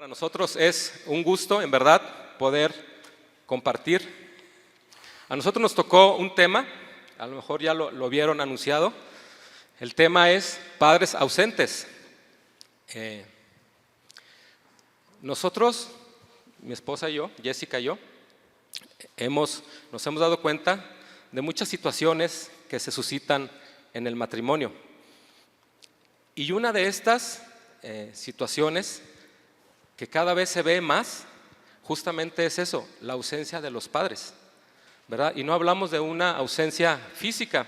Para nosotros es un gusto, en verdad, poder compartir. A nosotros nos tocó un tema, a lo mejor ya lo vieron anunciado. El tema es padres ausentes. Nosotros, mi esposa y yo, Jessica y yo, nos hemos dado cuenta de muchas situaciones que se suscitan en el matrimonio. Y una de estas situaciones que cada vez se ve más, justamente es eso, la ausencia de los padres, ¿verdad? Y no hablamos de una ausencia física,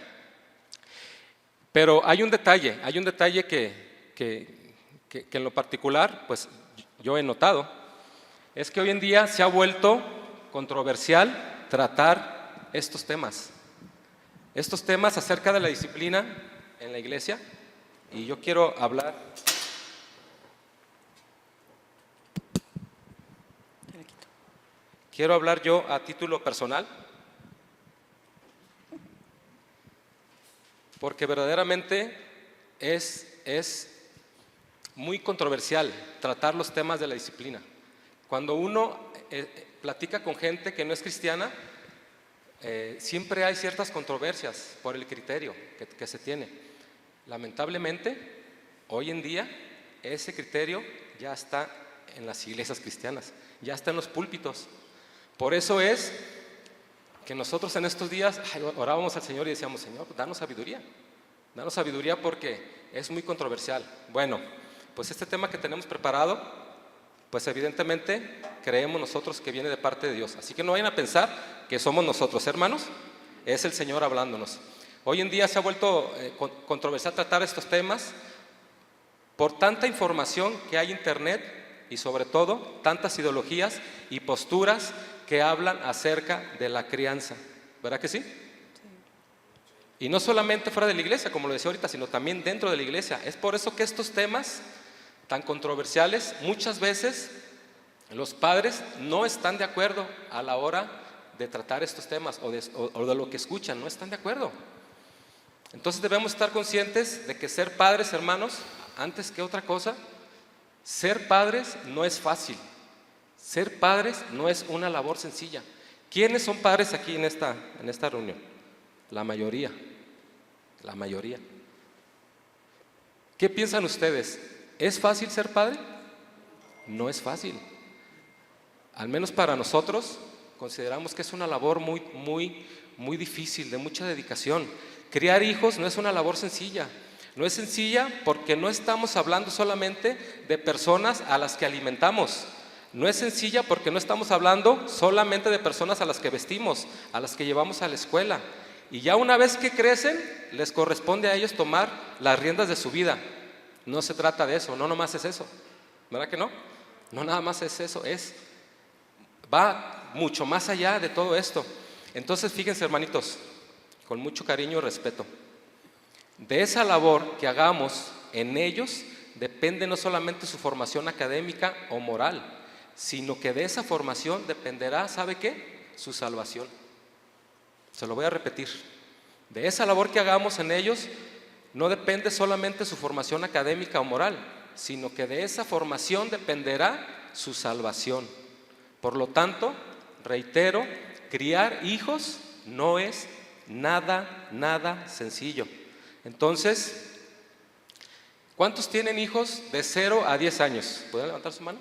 pero hay un detalle que en lo particular, pues yo he notado, es que hoy en día se ha vuelto controversial tratar estos temas acerca de la disciplina en la iglesia, y yo quiero hablar. Quiero hablar yo a título personal, porque verdaderamente es muy controversial tratar los temas de la disciplina. Cuando uno platica con gente que no es cristiana, siempre hay ciertas controversias por el criterio que se tiene. Lamentablemente, hoy en día, ese criterio ya está en las iglesias cristianas, ya está en los púlpitos. Por eso es que nosotros en estos días orábamos al Señor y decíamos: Señor, danos sabiduría porque es muy controversial. Bueno, pues este tema que tenemos preparado, pues evidentemente creemos nosotros que viene de parte de Dios. Así que no vayan a pensar que somos nosotros, hermanos, es el Señor hablándonos. Hoy en día se ha vuelto controversial tratar estos temas por tanta información que hay en internet y sobre todo tantas ideologías y posturas que hablan acerca de la crianza, ¿verdad que sí? Sí. Y no solamente fuera de la iglesia, como lo decía ahorita, sino también dentro de la iglesia. Es por eso que estos temas tan controversiales, muchas veces los padres no están de acuerdo a la hora de tratar estos temas o de lo que escuchan, no están de acuerdo. Entonces debemos estar conscientes de que ser padres, hermanos, antes que otra cosa, ser padres no es fácil. Ser padres no es una labor sencilla. ¿Quiénes son padres aquí en esta reunión? La mayoría. ¿Qué piensan ustedes? ¿Es fácil ser padre? No es fácil. Al menos para nosotros consideramos que es una labor muy difícil, de mucha dedicación. Criar hijos no es una labor sencilla. No es sencilla porque no estamos hablando solamente de personas a las que alimentamos. No es sencilla porque no estamos hablando solamente de personas a las que vestimos, a las que llevamos a la escuela. Y ya una vez que crecen, les corresponde a ellos tomar las riendas de su vida. No se trata de eso, no nomás es eso. ¿Verdad que no? No nada más es eso, va mucho más allá de todo esto. Entonces, fíjense, hermanitos, con mucho cariño y respeto, de esa labor que hagamos en ellos depende no solamente su formación académica o moral, sino que de esa formación dependerá, ¿sabe qué? Su salvación. Se lo voy a repetir. De esa labor que hagamos en ellos no depende solamente su formación académica o moral, sino que de esa formación dependerá su salvación. Por lo tanto, reitero, criar hijos no es nada sencillo. Entonces, ¿cuántos tienen hijos de 0 a 10 años? ¿Pueden levantar su mano?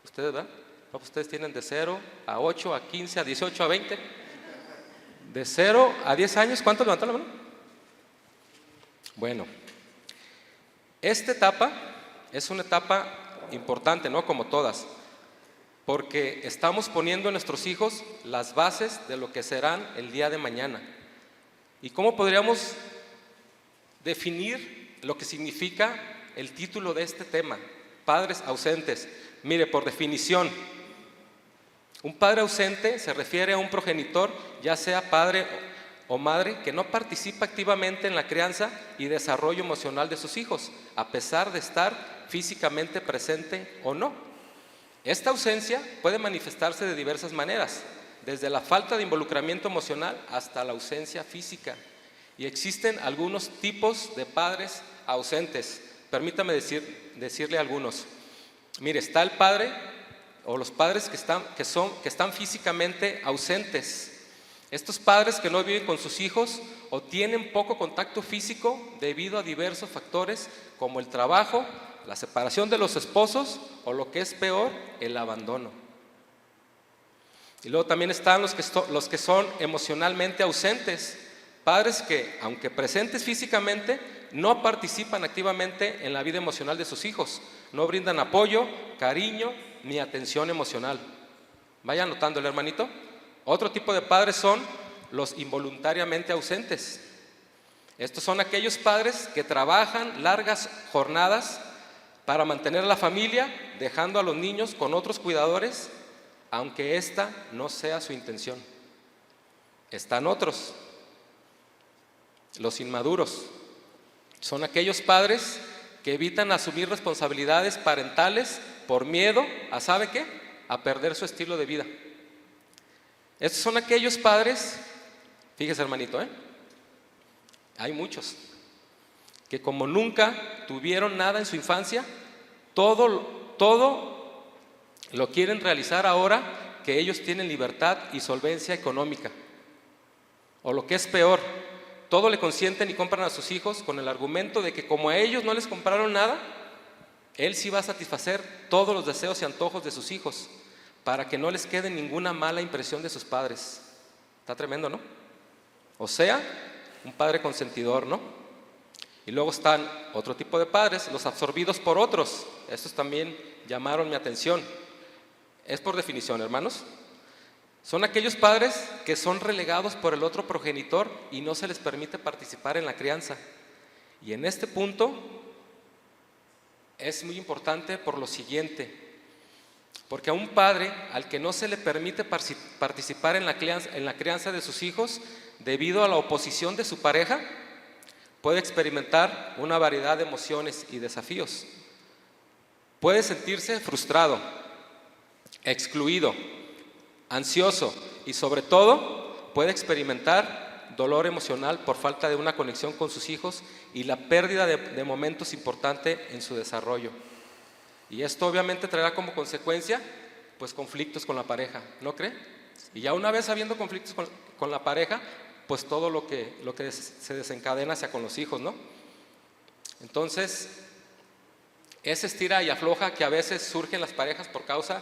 ¿Ustedes, verdad? No, pues ustedes tienen de 0 a 8, a 15, a 18, a 20. De 0 a 10 años, ¿cuántos levantan la mano? Bueno, esta etapa es una etapa importante, ¿no? Como todas, porque estamos poniendo en nuestros hijos las bases de lo que serán el día de mañana. ¿Y cómo podríamos definir lo que significa el título de este tema? Padres ausentes. Mire, por definición, un padre ausente se refiere a un progenitor, ya sea padre o madre, que no participa activamente en la crianza y desarrollo emocional de sus hijos, a pesar de estar físicamente presente o no. Esta ausencia puede manifestarse de diversas maneras, desde la falta de involucramiento emocional hasta la ausencia física. Y existen algunos tipos de padres ausentes. Permítame decirle algunos. Mire, está el padre o los padres que están físicamente ausentes. Estos padres que no viven con sus hijos o tienen poco contacto físico debido a diversos factores como el trabajo, la separación de los esposos o, lo que es peor, el abandono. Y luego también están los que son emocionalmente ausentes, padres que, aunque presentes físicamente, no participan activamente en la vida emocional de sus hijos, no brindan apoyo, cariño ni atención emocional. Vaya anotándole, hermanito. Otro tipo de padres son los involuntariamente ausentes. Estos son aquellos padres que trabajan largas jornadas para mantener a la familia, dejando a los niños con otros cuidadores, aunque esta no sea su intención. Están otros, los inmaduros. Son aquellos padres que evitan asumir responsabilidades parentales por miedo a, ¿sabe qué?, a perder su estilo de vida. Estos son aquellos padres, fíjese, hermanito, hay muchos, que como nunca tuvieron nada en su infancia, todo lo quieren realizar ahora que ellos tienen libertad y solvencia económica. O lo que es peor, todo le consienten y compran a sus hijos con el argumento de que como a ellos no les compraron nada, él sí va a satisfacer todos los deseos y antojos de sus hijos, para que no les quede ninguna mala impresión de sus padres. Está tremendo, ¿no? O sea, un padre consentidor, ¿no? Y luego están otro tipo de padres, los absorbidos por otros. Estos también llamaron mi atención. Es por definición, hermanos. Son aquellos padres que son relegados por el otro progenitor y no se les permite participar en la crianza. Y en este punto es muy importante por lo siguiente, porque a un padre al que no se le permite participar en la crianza de sus hijos debido a la oposición de su pareja, puede experimentar una variedad de emociones y desafíos. Puede sentirse frustrado, excluido, ansioso y sobre todo puede experimentar dolor emocional por falta de una conexión con sus hijos y la pérdida de momentos importantes en su desarrollo. Y esto obviamente traerá como consecuencia pues conflictos con la pareja, ¿no cree? Y ya una vez habiendo conflictos con la pareja, pues todo lo que se desencadena hacia con los hijos, ¿no? Entonces, ese estira y afloja que a veces surge en las parejas por causa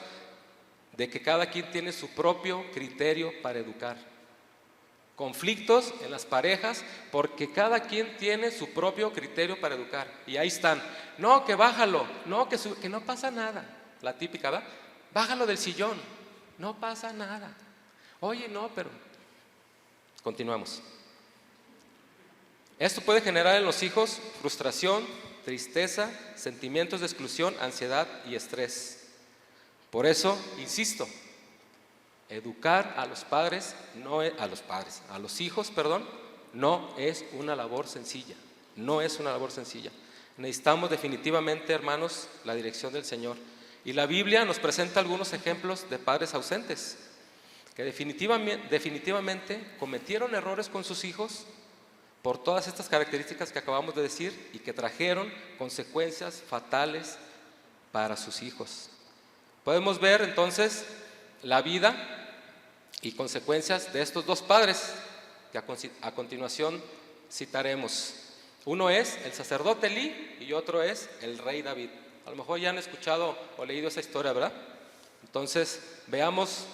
de que cada quien tiene su propio criterio para educar. Conflictos en las parejas porque cada quien tiene su propio criterio para educar. Y ahí están. No, que bájalo. No, que no pasa nada. La típica, ¿verdad? Bájalo del sillón. No pasa nada. Oye, no, pero... Continuamos. Esto puede generar en los hijos frustración, tristeza, sentimientos de exclusión, ansiedad y estrés. Por eso, insisto, educar a los hijos, no es una labor sencilla. No es una labor sencilla. Necesitamos definitivamente, hermanos, la dirección del Señor. Y la Biblia nos presenta algunos ejemplos de padres ausentes que definitivamente cometieron errores con sus hijos por todas estas características que acabamos de decir y que trajeron consecuencias fatales para sus hijos. Podemos ver entonces la vida y consecuencias de estos dos padres que a continuación citaremos. Uno es el sacerdote Elí y otro es el rey David. A lo mejor ya han escuchado o leído esa historia, ¿verdad? Entonces veamos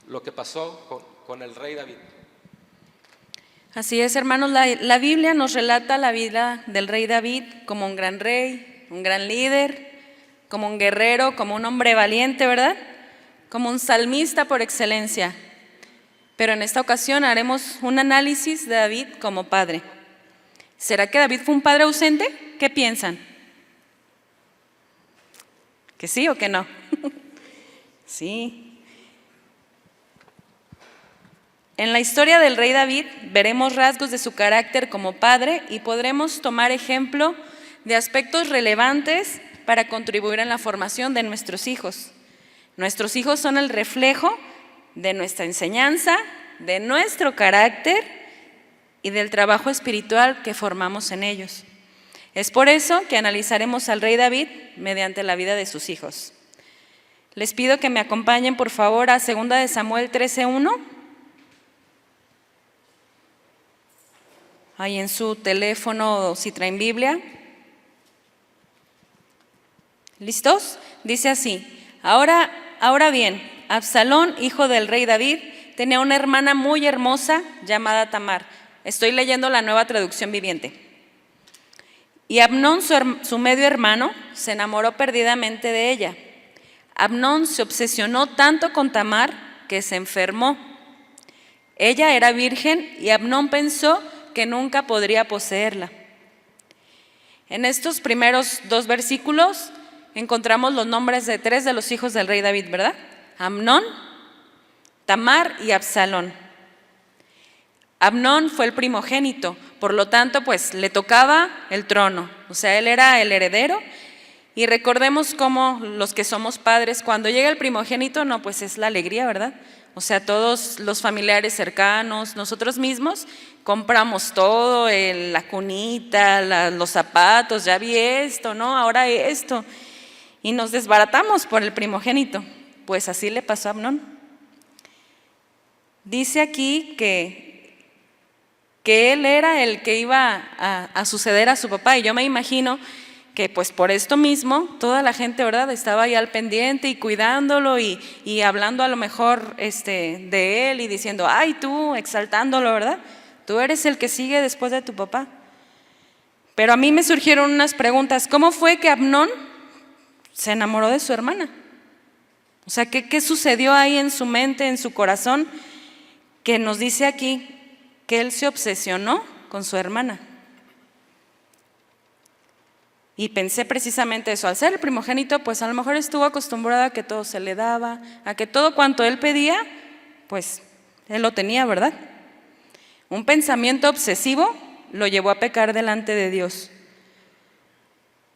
lo que pasó con el rey David. Así es, hermanos, la Biblia nos relata la vida del rey David como un gran rey, un gran líder, como un guerrero, como un hombre valiente, ¿verdad? Como un salmista por excelencia. Pero en esta ocasión haremos un análisis de David como padre. ¿Será que David fue un padre ausente? ¿Qué piensan? ¿Que sí o que no? Sí. En la historia del rey David veremos rasgos de su carácter como padre y podremos tomar ejemplo de aspectos relevantes para contribuir en la formación de nuestros hijos. Nuestros hijos son el reflejo de nuestra enseñanza, de nuestro carácter y del trabajo espiritual que formamos en ellos. Es por eso que analizaremos al rey David mediante la vida de sus hijos. Les pido que me acompañen por favor a 2 de Samuel 13:1. Ahí en su teléfono, si traen Biblia. ¿Listos? Dice así: Ahora bien, Absalón, hijo del rey David, tenía una hermana muy hermosa llamada Tamar. Estoy leyendo la Nueva Traducción Viviente. Y Amnón, su medio hermano, se enamoró perdidamente de ella. Amnón se obsesionó tanto con Tamar que se enfermó. Ella era virgen y Amnón pensó que nunca podría poseerla. En estos primeros 2 versículos encontramos los nombres de 3 de los hijos del rey David, ¿verdad? Amnón, Tamar y Absalón. Amnón fue el primogénito, por lo tanto, pues le tocaba el trono, o sea, él era el heredero. Y recordemos cómo los que somos padres, cuando llega el primogénito, no, pues es la alegría, ¿verdad? O sea, todos los familiares cercanos, nosotros mismos, compramos todo, la cunita, los zapatos, ya vi esto, ¿no? Ahora esto. Y nos desbaratamos por el primogénito. Pues así le pasó a Amnón. Dice aquí que él era el que iba a suceder a su papá, y yo me imagino que pues por esto mismo toda la gente, ¿verdad?, estaba ahí al pendiente y cuidándolo y hablando a lo mejor de él y diciendo, ay, tú, exaltándolo, ¿verdad? Tú eres el que sigue después de tu papá. Pero a mí me surgieron unas preguntas. ¿Cómo fue que Amnón se enamoró de su hermana? O sea, ¿qué sucedió ahí en su mente, en su corazón, que nos dice aquí que él se obsesionó con su hermana? Y pensé precisamente eso, al ser el primogénito, pues a lo mejor estuvo acostumbrado a que todo se le daba, a que todo cuanto él pedía, pues él lo tenía, ¿verdad? Un pensamiento obsesivo lo llevó a pecar delante de Dios.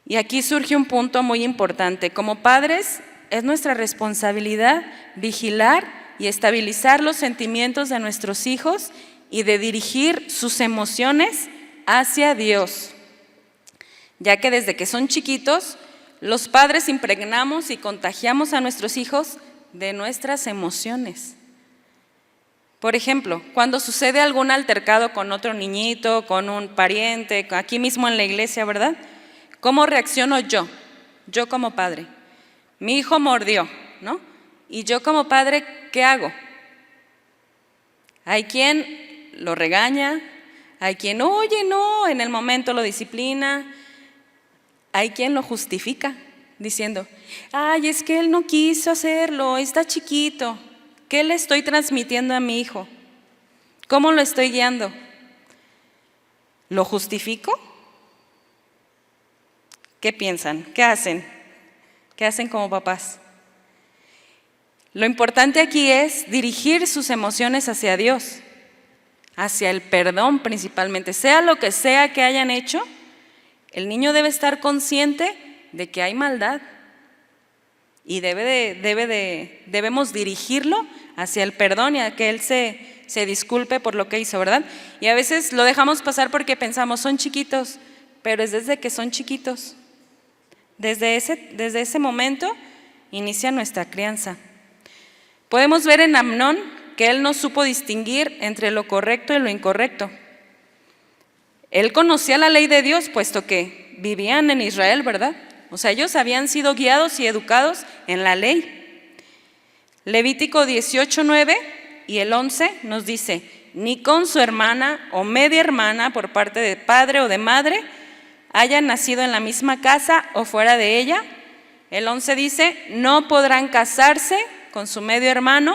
Y aquí surge un punto muy importante. Como padres, es nuestra responsabilidad vigilar y estabilizar los sentimientos de nuestros hijos y de dirigir sus emociones hacia Dios, ya que desde que son chiquitos, los padres impregnamos y contagiamos a nuestros hijos de nuestras emociones. Por ejemplo, cuando sucede algún altercado con otro niñito, con un pariente, aquí mismo en la iglesia, ¿verdad? ¿Cómo reacciono yo? Yo como padre. Mi hijo mordió, ¿no? Y yo como padre, ¿qué hago? Hay quien lo regaña, hay quien, oye, no, en el momento lo disciplina. Hay quien lo justifica diciendo, ay, es que él no quiso hacerlo, está chiquito. ¿Qué le estoy transmitiendo a mi hijo? ¿Cómo lo estoy guiando? ¿Lo justifico? ¿Qué piensan? ¿Qué hacen? ¿Qué hacen como papás? Lo importante aquí es dirigir sus emociones hacia Dios, hacia el perdón principalmente, sea lo que sea que hayan hecho. El niño debe estar consciente de que hay maldad y debemos dirigirlo hacia el perdón y a que él se disculpe por lo que hizo, ¿verdad? Y a veces lo dejamos pasar porque pensamos, son chiquitos, pero es desde que son chiquitos. Desde ese momento inicia nuestra crianza. Podemos ver en Amnón que él no supo distinguir entre lo correcto y lo incorrecto. Él conocía la ley de Dios, puesto que vivían en Israel, ¿verdad? O sea, ellos habían sido guiados y educados en la ley. Levítico 18:9 y el 11 nos dice, ni con su hermana o media hermana por parte de padre o de madre hayan nacido en la misma casa o fuera de ella. El 11 dice, no podrán casarse con su medio hermano,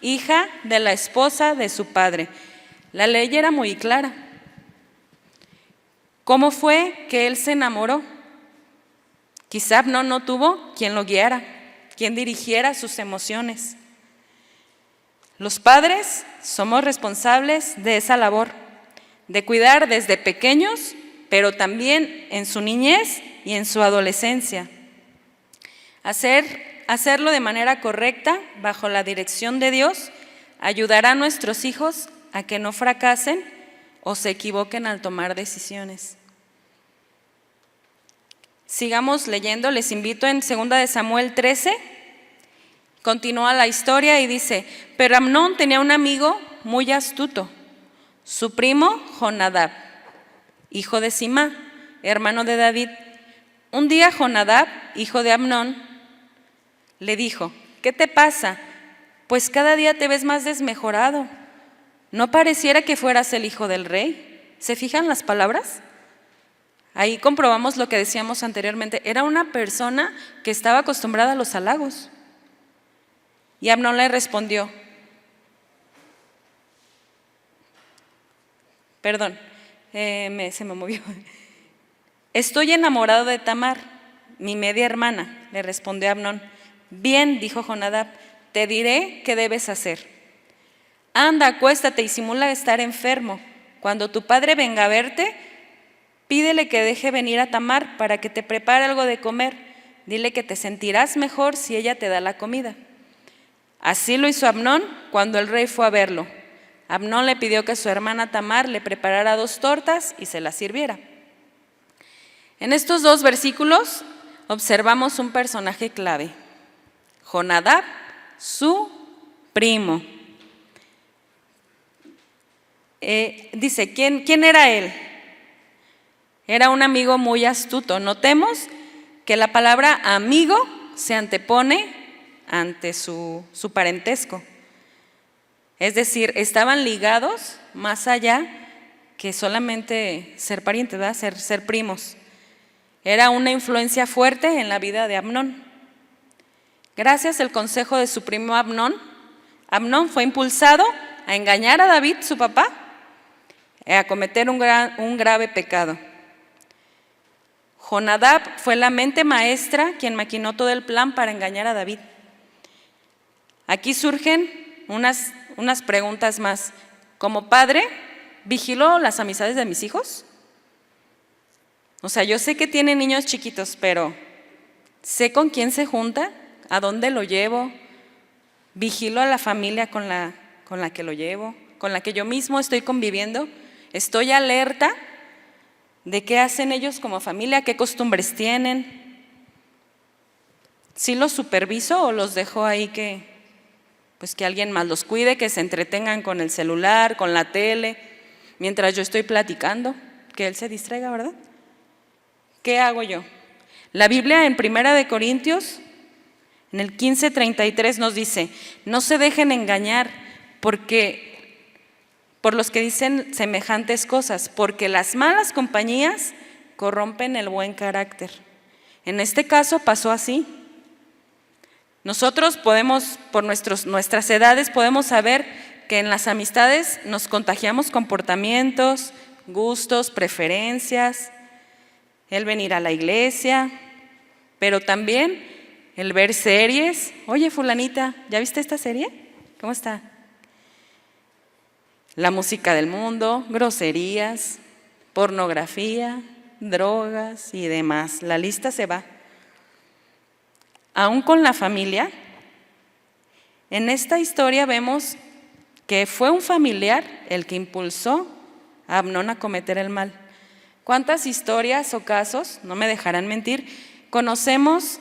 hija de la esposa de su padre. La ley era muy clara. ¿Cómo fue que él se enamoró? Quizá no tuvo quien lo guiara, quien dirigiera sus emociones. Los padres somos responsables de esa labor, de cuidar desde pequeños, pero también en su niñez y en su adolescencia. Hacerlo de manera correcta, bajo la dirección de Dios, ayudará a nuestros hijos a que no fracasen o se equivoquen al tomar decisiones. Sigamos leyendo, les invito en 2 de Samuel 13, Continúa la historia y dice, pero Amnón tenía un amigo muy astuto, su primo Jonadab, hijo de Simá, hermano de David. Un día Jonadab, hijo de Amnón, le dijo, ¿qué te pasa? Pues cada día te ves más desmejorado. ¿No pareciera que fueras el hijo del rey? ¿Se fijan las palabras? Ahí comprobamos lo que decíamos anteriormente. Era una persona que estaba acostumbrada a los halagos. Y Amnón le respondió, perdón, se me movió. Estoy enamorado de Tamar, mi media hermana, le respondió Amnón. Bien, dijo Jonadab, te diré qué debes hacer. Anda, acuéstate y simula estar enfermo. Cuando tu padre venga a verte, pídele que deje venir a Tamar para que te prepare algo de comer. Dile que te sentirás mejor si ella te da la comida. Así lo hizo Amnón cuando el rey fue a verlo. Amnón le pidió que su hermana Tamar le preparara 2 tortas y se las sirviera. En estos 2 versículos observamos un personaje clave, Jonadab, su primo. Dice, ¿quién era él? Era un amigo muy astuto. Notemos que la palabra amigo se antepone ante su parentesco. Es decir, estaban ligados más allá que solamente ser parientes, ¿verdad? Ser primos. Era una influencia fuerte en la vida de Amnón. Gracias al consejo de su primo Amnón, Amnón fue impulsado a engañar a David, su papá, a cometer un grave pecado. Jonadab fue la mente maestra quien maquinó todo el plan para engañar a David. Aquí surgen unas preguntas más. Como padre, ¿vigilo las amistades de mis hijos? O sea, yo sé que tiene niños chiquitos, pero ¿sé con quién se junta? ¿A dónde lo llevo? ¿Vigilo a la familia con la que lo llevo? ¿Con la que yo mismo estoy conviviendo? ¿Estoy alerta de qué hacen ellos como familia? ¿Qué costumbres tienen? ¿Sí los superviso o los dejo ahí que alguien más los cuide, que se entretengan con el celular, con la tele, mientras yo estoy platicando, que él se distraiga, ¿verdad? ¿Qué hago yo? La Biblia en 1 Corintios, en el 15:33 nos dice, no se dejen engañar por los que dicen semejantes cosas, porque las malas compañías corrompen el buen carácter. En este caso pasó así. Nosotros podemos, por nuestras edades, podemos saber que en las amistades nos contagiamos comportamientos, gustos, preferencias, el venir a la iglesia, pero también el ver series. Oye, fulanita, ¿ya viste esta serie? ¿Cómo está? La música del mundo, groserías, pornografía, drogas y demás. La lista se va. Aún con la familia, en esta historia vemos que fue un familiar el que impulsó a Amnón a cometer el mal. ¿Cuántas historias o casos, no me dejarán mentir, conocemos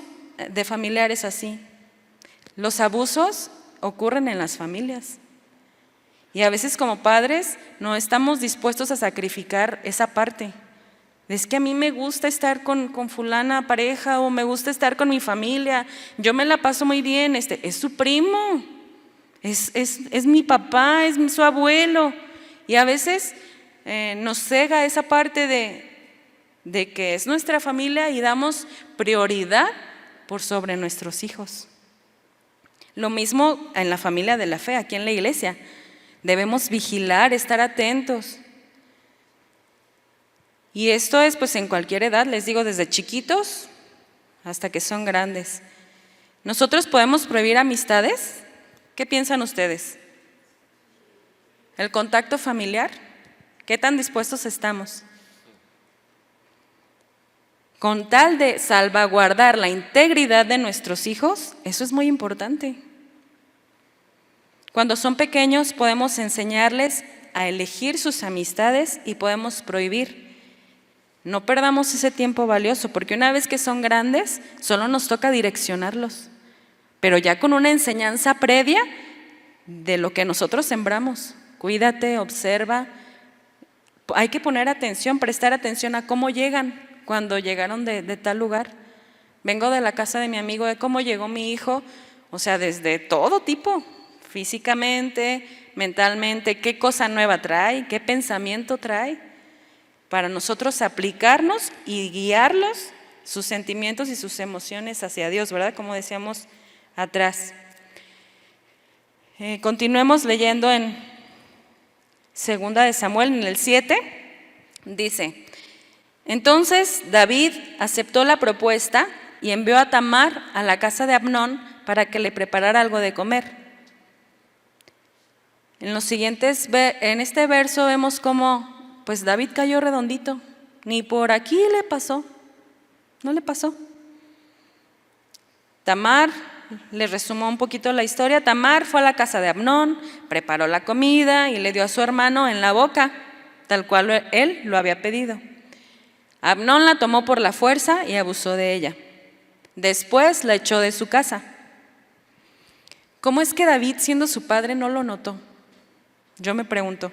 de familiares así? Los abusos ocurren en las familias. Y a veces como padres no estamos dispuestos a sacrificar esa parte. Es que a mí me gusta estar con fulana pareja o me gusta estar con mi familia, yo me la paso muy bien, es su primo, es mi papá, es su abuelo. Y a veces nos cega esa parte de que es nuestra familia y damos prioridad por sobre nuestros hijos. Lo mismo en la familia de la fe, aquí en la iglesia. Debemos vigilar, estar atentos. Y esto es pues en cualquier edad, les digo, desde chiquitos hasta que son grandes. ¿Nosotros podemos prohibir amistades? ¿Qué piensan ustedes? ¿El contacto familiar? ¿Qué tan dispuestos estamos? Con tal de salvaguardar la integridad de nuestros hijos, eso es muy importante. Cuando son pequeños podemos enseñarles a elegir sus amistades y podemos prohibir. No perdamos ese tiempo valioso, porque una vez que son grandes, solo nos toca direccionarlos. pero ya con una enseñanza previa de lo que nosotros sembramos. Cuídate, observa. Hay que poner atención, prestar atención a cómo llegan cuando llegaron de tal lugar. Vengo de la casa de mi amigo, de cómo llegó mi hijo, o sea, desde todo tipo, físicamente, mentalmente, qué cosa nueva trae, qué pensamiento trae, para nosotros aplicarnos y guiarlos, sus sentimientos y sus emociones hacia Dios, ¿verdad? Como decíamos atrás. Continuemos leyendo en 2 de Samuel, en el 7, dice: entonces David aceptó la propuesta y envió a Tamar a la casa de Amnón para que le preparara algo de comer. En este verso vemos cómo pues David cayó redondito, ni por aquí le pasó, no le pasó. Tamar, les resumo un poquito la historia. Tamar fue a la casa de Amnón, preparó la comida y le dio a su hermano en la boca, tal cual él lo había pedido. Amnón la tomó por la fuerza y abusó de ella. Después la echó de su casa. ¿Cómo es que David, siendo su padre, no lo notó? Yo me pregunto,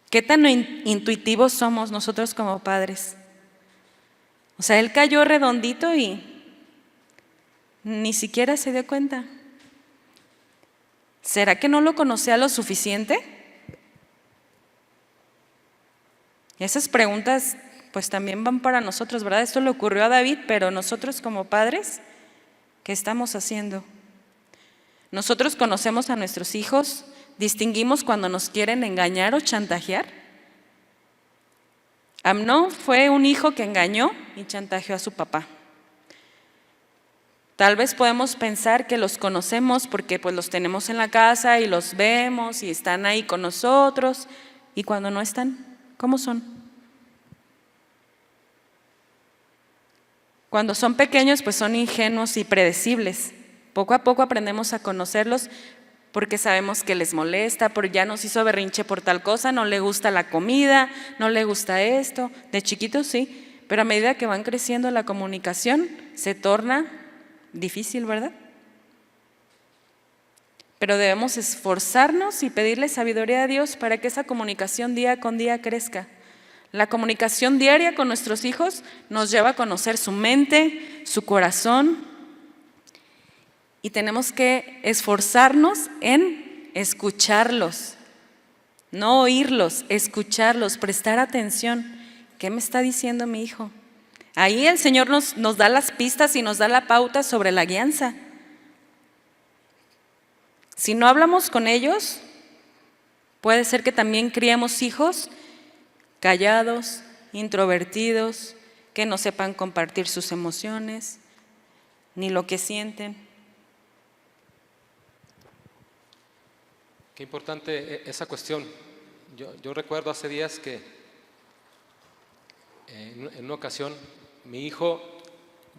¿qué tan intuitivos somos nosotros como padres? O sea, él cayó redondito y ni siquiera se dio cuenta. ¿Será que no lo conocía lo suficiente? Esas preguntas pues también van para nosotros, ¿verdad? Esto le ocurrió a David, pero nosotros como padres, ¿qué estamos haciendo? Nosotros conocemos a nuestros hijos, distinguimos cuando nos quieren engañar o chantajear. Amnón fue un hijo que engañó y chantajeó a su papá. Tal vez podemos pensar que los conocemos porque pues los tenemos en la casa y los vemos y están ahí con nosotros, y cuando no están, ¿cómo son? Cuando son pequeños, pues son ingenuos y predecibles. Poco a poco aprendemos a conocerlos porque sabemos que les molesta, porque ya nos hizo berrinche por tal cosa, no le gusta la comida, no le gusta esto. De chiquitos sí, pero a medida que van creciendo la comunicación se torna difícil, ¿verdad? Pero debemos esforzarnos y pedirle sabiduría a Dios para que esa comunicación día con día crezca. La comunicación diaria con nuestros hijos nos lleva a conocer su mente, su corazón, y tenemos que esforzarnos en escucharlos, no oírlos, escucharlos, prestar atención. ¿Qué me está diciendo mi hijo? Ahí el Señor nos da las pistas y nos da la pauta sobre la guianza. Si no hablamos con ellos, puede ser que también criemos hijos callados, introvertidos, que no sepan compartir sus emociones, ni lo que sienten. Qué importante esa cuestión. Yo recuerdo hace días que en una ocasión mi hijo,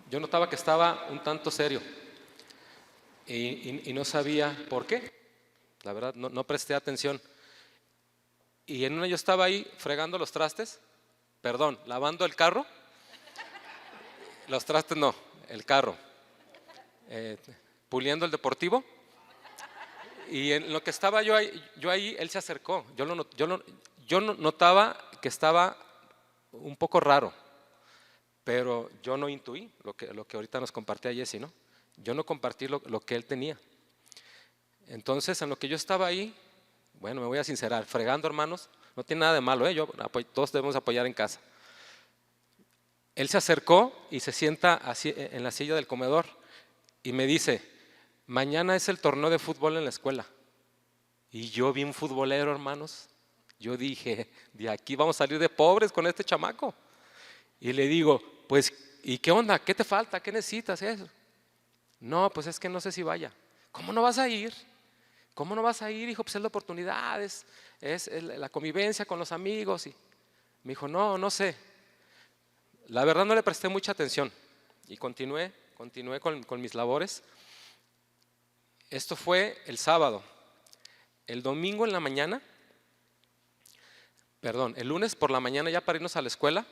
yo notaba que estaba un tanto serio y no sabía por qué. La verdad, no presté atención. Y en una yo estaba ahí fregando los trastes, lavando el carro, los trastes no, el carro, puliendo el deportivo, y en lo que estaba yo ahí él se acercó. Yo notaba que estaba un poco raro, pero yo no intuí lo que ahorita nos compartía Jessy, ¿no? Yo no compartí lo que él tenía. Entonces, en lo que yo estaba ahí, bueno, me voy a sincerar, fregando, hermanos, no tiene nada de malo, todos debemos apoyar en casa. Él se acercó y se sienta así en la silla del comedor y me dice: mañana es el torneo de fútbol en la escuela. Y yo vi un futbolero, hermanos. Yo dije, de aquí vamos a salir de pobres con este chamaco. Y le digo, pues, ¿y qué onda? ¿Qué te falta? ¿Qué necesitas? Eso. No, pues es que no sé si vaya. ¿Cómo no vas a ir? ¿Cómo no vas a ir, hijo? Pues es la oportunidad, es la convivencia con los amigos. Y me dijo, no sé. La verdad no le presté mucha atención y continué con mis labores. Esto fue el sábado. El domingo en la mañana, el lunes por la mañana, ya para irnos a la escuela,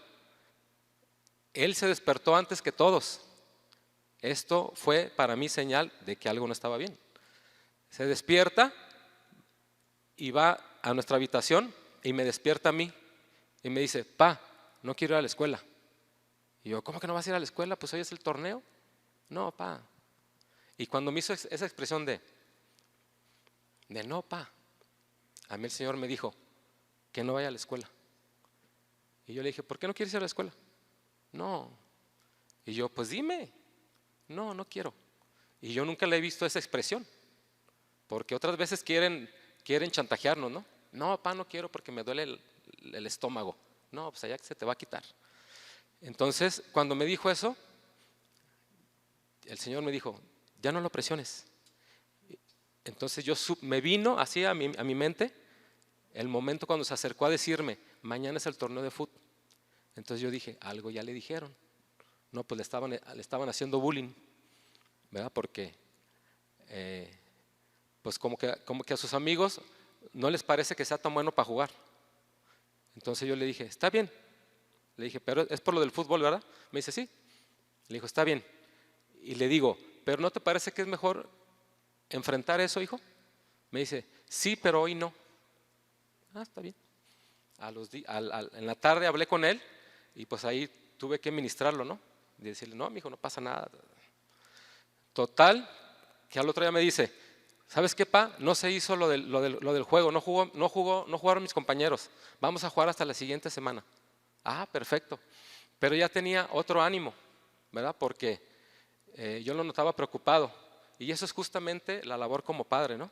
él se despertó antes que todos Esto fue para mí señal de que algo no estaba bien. Se despierta y va a nuestra habitación y me despierta a mí y me dice: pa, no quiero ir a la escuela. Y yo: ¿cómo que no vas a ir a la escuela? Pues hoy es el torneo. No, pa. Y cuando me hizo esa expresión de no, pa, a mí el Señor me dijo que no vaya a la escuela. Y yo le dije: ¿por qué no quieres ir a la escuela? No. Y yo: pues dime. No, no quiero. Y yo nunca le he visto esa expresión, porque otras veces quieren chantajearnos, ¿no? No, pa, no quiero porque me duele el estómago. No, pues allá se te va a quitar. Entonces, cuando me dijo eso, el Señor me dijo: ya no lo presiones. Entonces me vino así a mi mente el momento cuando se acercó a decirme: mañana es el torneo de fútbol. Entonces yo dije: algo ya le dijeron. No, pues le estaban haciendo bullying, ¿verdad? Porque pues como que a sus amigos no les parece que sea tan bueno para jugar. Entonces yo le dije: está bien. Le dije: pero es por lo del fútbol, ¿verdad? Me dice: sí. Le dijo: está bien. Y le digo: pero ¿no te parece que es mejor enfrentar eso, hijo? Me dice: sí, pero hoy no. Ah, está bien. En la tarde hablé con él y pues ahí tuve que ministrarlo, ¿no? Y decirle: no, mijo, no pasa nada. Total, que al otro día me dice: ¿sabes qué, pa? No se hizo lo del juego, no jugaron mis compañeros. Vamos a jugar hasta la siguiente semana. Ah, perfecto. Pero ya tenía otro ánimo, ¿verdad? Porque yo lo notaba preocupado. Y eso es justamente la labor como padre, ¿no?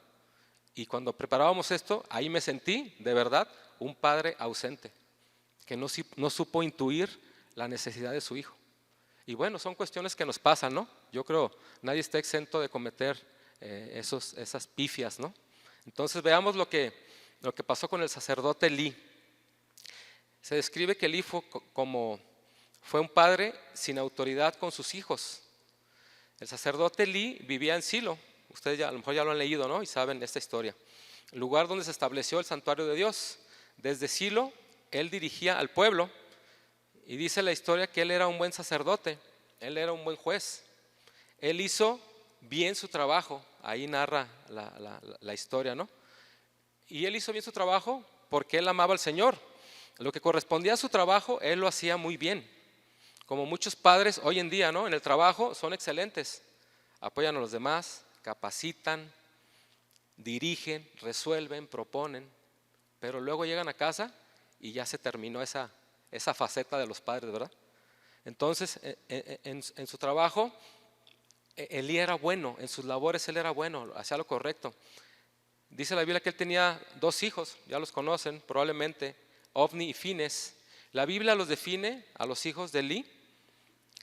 Y cuando preparábamos esto, ahí me sentí, de verdad, un padre ausente, que no supo intuir la necesidad de su hijo. Y bueno, son cuestiones que nos pasan, ¿no? Yo creo nadie está exento de cometer esas pifias, ¿no? Entonces veamos lo que pasó con el sacerdote Elí. Se describe que Elí fue un padre sin autoridad con sus hijos. El sacerdote Elí vivía en Silo. Ustedes a lo mejor ya lo han leído, ¿no? Y saben esta historia. El lugar donde se estableció el santuario de Dios. Desde Silo, él dirigía al pueblo. Y dice la historia que él era un buen sacerdote. Él era un buen juez. Él hizo bien su trabajo. Ahí narra la historia, ¿no? Y él hizo bien su trabajo porque él amaba al Señor. Lo que correspondía a su trabajo, él lo hacía muy bien. Como muchos padres hoy en día, ¿no? En el trabajo son excelentes. Apoyan a los demás, capacitan, dirigen, resuelven, proponen. Pero luego llegan a casa y ya se terminó esa faceta de los padres, ¿verdad? Entonces, en su trabajo, Elí era bueno, en sus labores él era bueno, hacía lo correcto. Dice la Biblia que él tenía 2 hijos, ya los conocen probablemente, Ofni y Fines. La Biblia los define a los hijos de Elí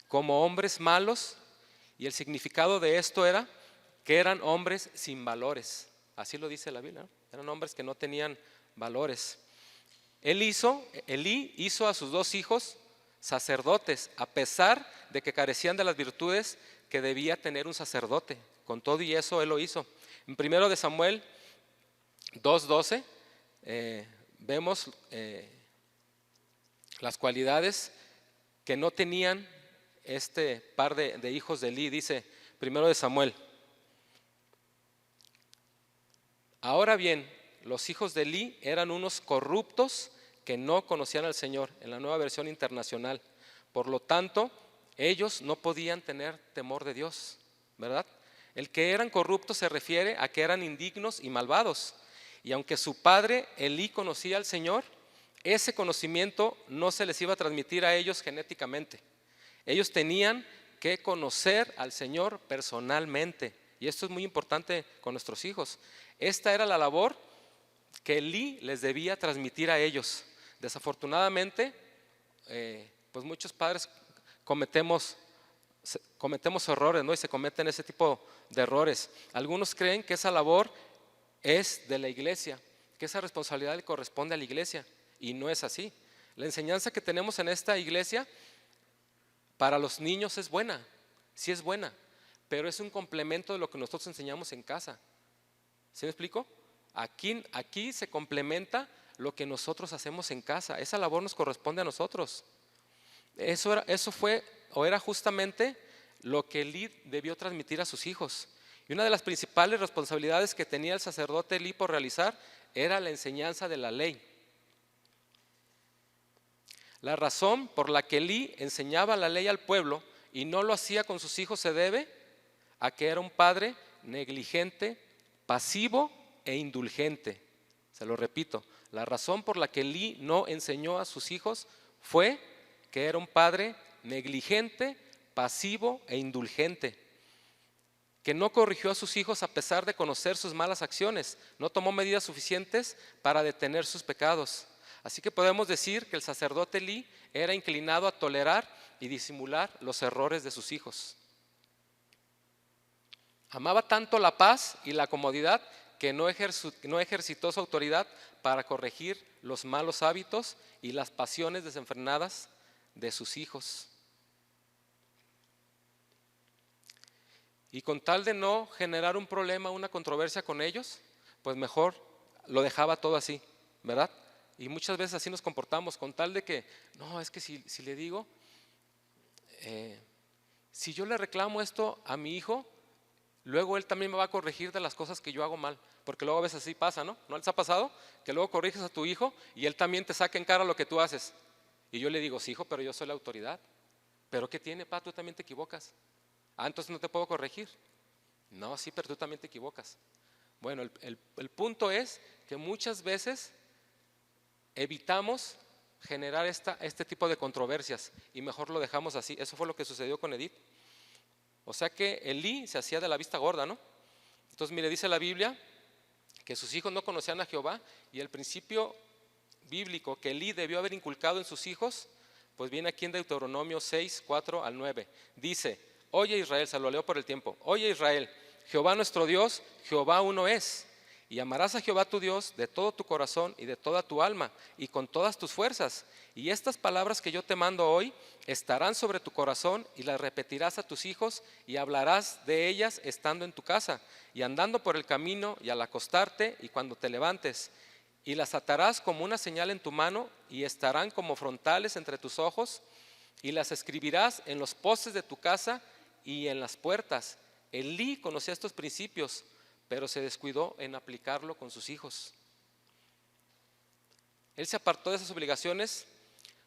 como hombres malos, y el significado de esto era que eran hombres sin valores. Así lo dice la Biblia, ¿no? Eran hombres que no tenían valores. Elí hizo a sus 2 hijos sacerdotes, a pesar de que carecían de las virtudes que debía tener un sacerdote. Con todo y eso él lo hizo. En 1 de Samuel 2:12 vemos las cualidades que no tenían este par de hijos de Elí. Dice 1 de Samuel: ahora bien, los hijos de Elí eran unos corruptos que no conocían al Señor, en la Nueva Versión Internacional. Por lo tanto, ellos no podían tener temor de Dios, ¿verdad? El que eran corruptos se refiere a que eran indignos y malvados. Y aunque su padre Elí conocía al Señor, ese conocimiento no se les iba a transmitir a ellos genéticamente. Ellos tenían que conocer al Señor personalmente. Y esto es muy importante con nuestros hijos. Esta era la labor que Elí les debía transmitir a ellos. Desafortunadamente, pues muchos padres cometemos errores, ¿no? Y se cometen ese tipo de errores. Algunos creen que esa labor es de la iglesia, que esa responsabilidad le corresponde a la iglesia, y no es así. La enseñanza que tenemos en esta iglesia para los niños es buena, sí es buena, pero es un complemento de lo que nosotros enseñamos en casa. ¿Sí me explico? Aquí se complementa lo que nosotros hacemos en casa. Esa labor nos corresponde a nosotros. Eso fue o era justamente lo que Elí debió transmitir a sus hijos. Y una de las principales responsabilidades que tenía el sacerdote Elí por realizar era la enseñanza de la ley. La razón por la que Elí enseñaba la ley al pueblo y no lo hacía con sus hijos se debe a que era un padre negligente, pasivo e indulgente. Se lo repito, la razón por la que Elí no enseñó a sus hijos fue que era un padre negligente, pasivo e indulgente, que no corrigió a sus hijos a pesar de conocer sus malas acciones, no tomó medidas suficientes para detener sus pecados. Así que podemos decir que el sacerdote Elí era inclinado a tolerar y disimular los errores de sus hijos. Amaba tanto la paz y la comodidad que no ejercitó su autoridad para corregir los malos hábitos y las pasiones desenfrenadas de sus hijos. Y con tal de no generar un problema, una controversia con ellos, pues mejor lo dejaba todo así, ¿verdad? Y muchas veces así nos comportamos, con tal de que, no, es que si le digo, si yo le reclamo esto a mi hijo, luego él también me va a corregir de las cosas que yo hago mal, porque luego a veces así pasa, ¿no? ¿No les ha pasado? Que luego corriges a tu hijo y él también te saca en cara lo que tú haces. Y yo le digo, sí, hijo, pero yo soy la autoridad. ¿Pero qué tiene, pa? Tú también te equivocas. Ah, entonces no te puedo corregir. No, sí, pero tú también te equivocas. Bueno, el punto es que muchas veces evitamos generar este tipo de controversias y mejor lo dejamos así. Eso fue lo que sucedió con Edith. O sea que Elí se hacía de la vista gorda, ¿no? Entonces, mire, dice la Biblia que sus hijos no conocían a Jehová, y el principio bíblico que Elí debió haber inculcado en sus hijos, pues viene aquí en Deuteronomio 6, 4 al 9. Dice: oye Israel, se lo leo por el tiempo. Oye Israel, Jehová nuestro Dios, Jehová uno es. Y amarás a Jehová tu Dios de todo tu corazón y de toda tu alma y con todas tus fuerzas. Y estas palabras que yo te mando hoy estarán sobre tu corazón, y las repetirás a tus hijos y hablarás de ellas estando en tu casa y andando por el camino y al acostarte y cuando te levantes. Y las atarás como una señal en tu mano y estarán como frontales entre tus ojos, y las escribirás en los postes de tu casa y en las puertas. Elí conocía estos principios, pero se descuidó en aplicarlo con sus hijos. Él se apartó de esas obligaciones